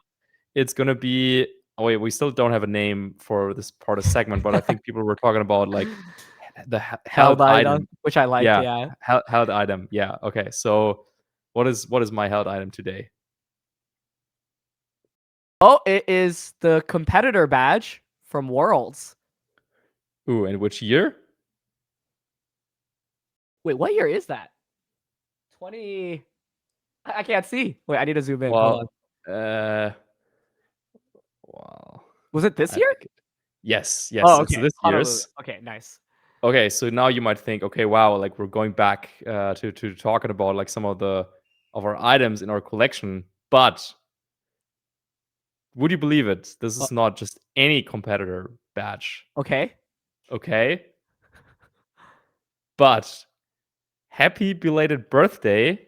it's gonna be. Oh wait, we still don't have a name for this part of segment, but I think people were talking about like the held Held item, item. which I like. Yeah, Yeah. held item. Yeah. Okay. So, what is my held item today? Oh, it is the competitor badge from Worlds. Ooh, and which year? Wait, what year is that? 20. I can't see. Wait, I need to zoom in. Hold on. Well, uh, well, Was it this I year? think yes, Oh, it's okay. this Honolulu. year's. Okay, nice. Okay, so now you might think, okay, wow, like we're going back to talking about like some of our items in our collection, but would you believe it? This Uh, is not just any competitor badge, okay. okay? But happy belated birthday.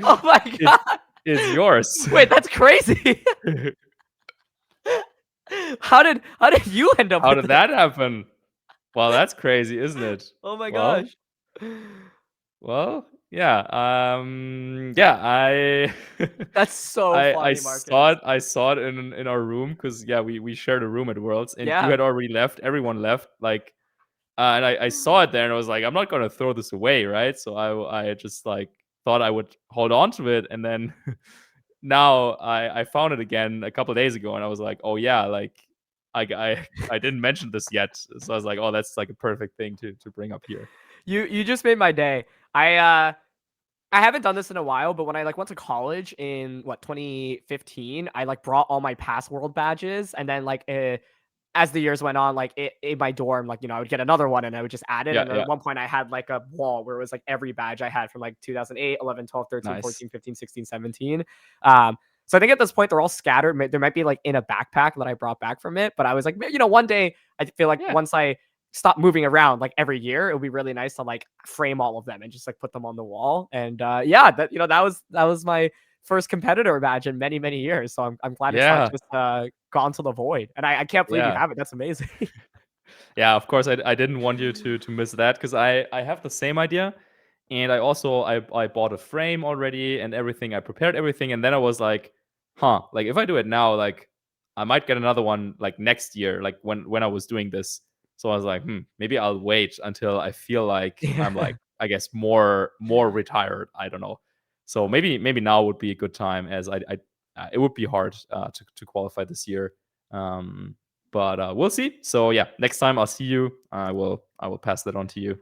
Oh my It's god. it's yours. Wait, that's crazy. How did you end up How with did it? that happen? Well, that's crazy, isn't it? Oh my Well, gosh. yeah, yeah, That's so I funny, saw Marcus. it in our room because yeah, we shared a room at Worlds, and you Yeah. had already left. Everyone left, like, and I saw it there, and I was like, I'm not gonna throw this away, right? So I just like thought I would hold on to it, and then now I found it again a couple of days ago, and I was like, oh yeah, like I didn't mention this yet, so I was like, oh, that's like a perfect thing to bring up here. You just made my day. I haven't done this in a while, but when I like went to college in what 2015, I like brought all my past world badges, and then like as the years went on, like in my dorm, like I would get another one and I would just add it. Yeah, And then yeah, at one point, I had like a wall where it was like every badge I had from like 2008, 11, 12, 13, nice. 14, 15, 16, 17. So I think at this point they're all scattered. There might be like in a backpack that I brought back from it, but I was like, one day I feel like Yeah, once I stop moving around like every year, it would be really nice to like frame all of them and just like put them on the wall. And yeah, that was my first competitor badge in many, many years. So I'm glad it's not yeah, just gone to the void. And I can't believe you yeah. have it. That's amazing. Yeah, of course, I didn't want you to miss that because I have the same idea, and I bought a frame already and everything. I prepared everything, and then I was like, huh, like if I do it now, like I might get another one like next year, like when I was doing this. So I was like, maybe I'll wait until I feel like I'm Yeah. like I guess more retired. I don't know. So maybe now would be a good time as I it would be hard to qualify this year. Um, but we'll see. So yeah, next time I'll see you, I will pass that on to you.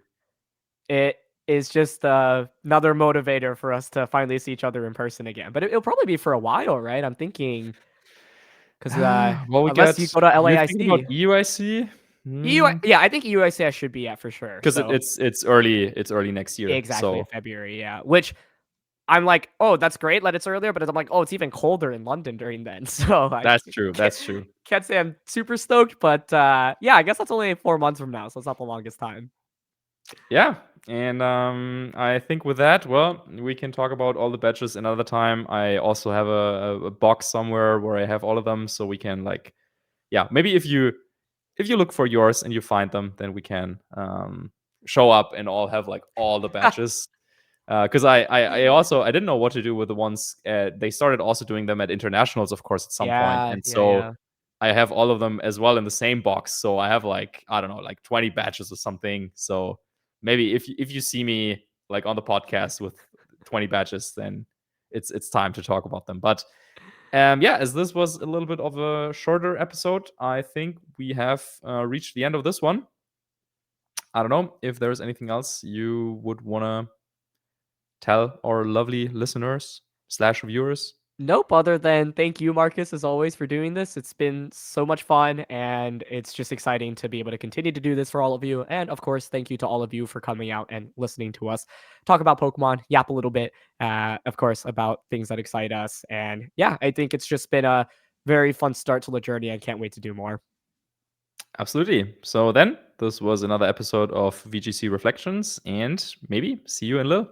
It is just another motivator for us to finally see each other in person again. But it'll probably be for a while, right? I'm thinking because Well, we unless got you go to you thinking about LAIC, EUIC? Yeah, I think EUIC I should be at for sure. Because So it's early next year. exactly in So February, yeah. Which I'm like, oh, that's great that it's earlier, but I'm like, oh, it's even colder in London during then. So I that's true. can't, That's true. can't say I'm super stoked, but yeah, I guess that's only 4 months from now, so it's not the longest time. Yeah. And I think with that, well, we can talk about all the badges another time. I also have a box somewhere where I have all of them, so we can like, yeah, maybe if you look for yours and you find them, then we can show up and all have like all the badges. Because I also I didn't know what to do with the ones they started also doing them at internationals, of course, at some point, Yeah, and yeah, so yeah. I have all of them as well in the same box. So I have like I don't know, like 20 badges or something. So maybe if you see me like on the podcast with 20 badges, then it's time to talk about them. But yeah, as this was a little bit of a shorter episode, I think we have reached the end of this one. I don't know if there's anything else you would wanna tell our lovely listeners slash viewers. Nope, other than thank you, Marcus, as always, for doing this. It's been so much fun, and it's just exciting to be able to continue to do this for all of you. And of course, thank you to all of you for coming out and listening to us talk about Pokemon, yap a little bit, of course, about things that excite us. And yeah, I think it's just been a very fun start to the journey. I can't wait to do more. Absolutely. So then, this was another episode of VGC Reflections, and maybe see you in Lille.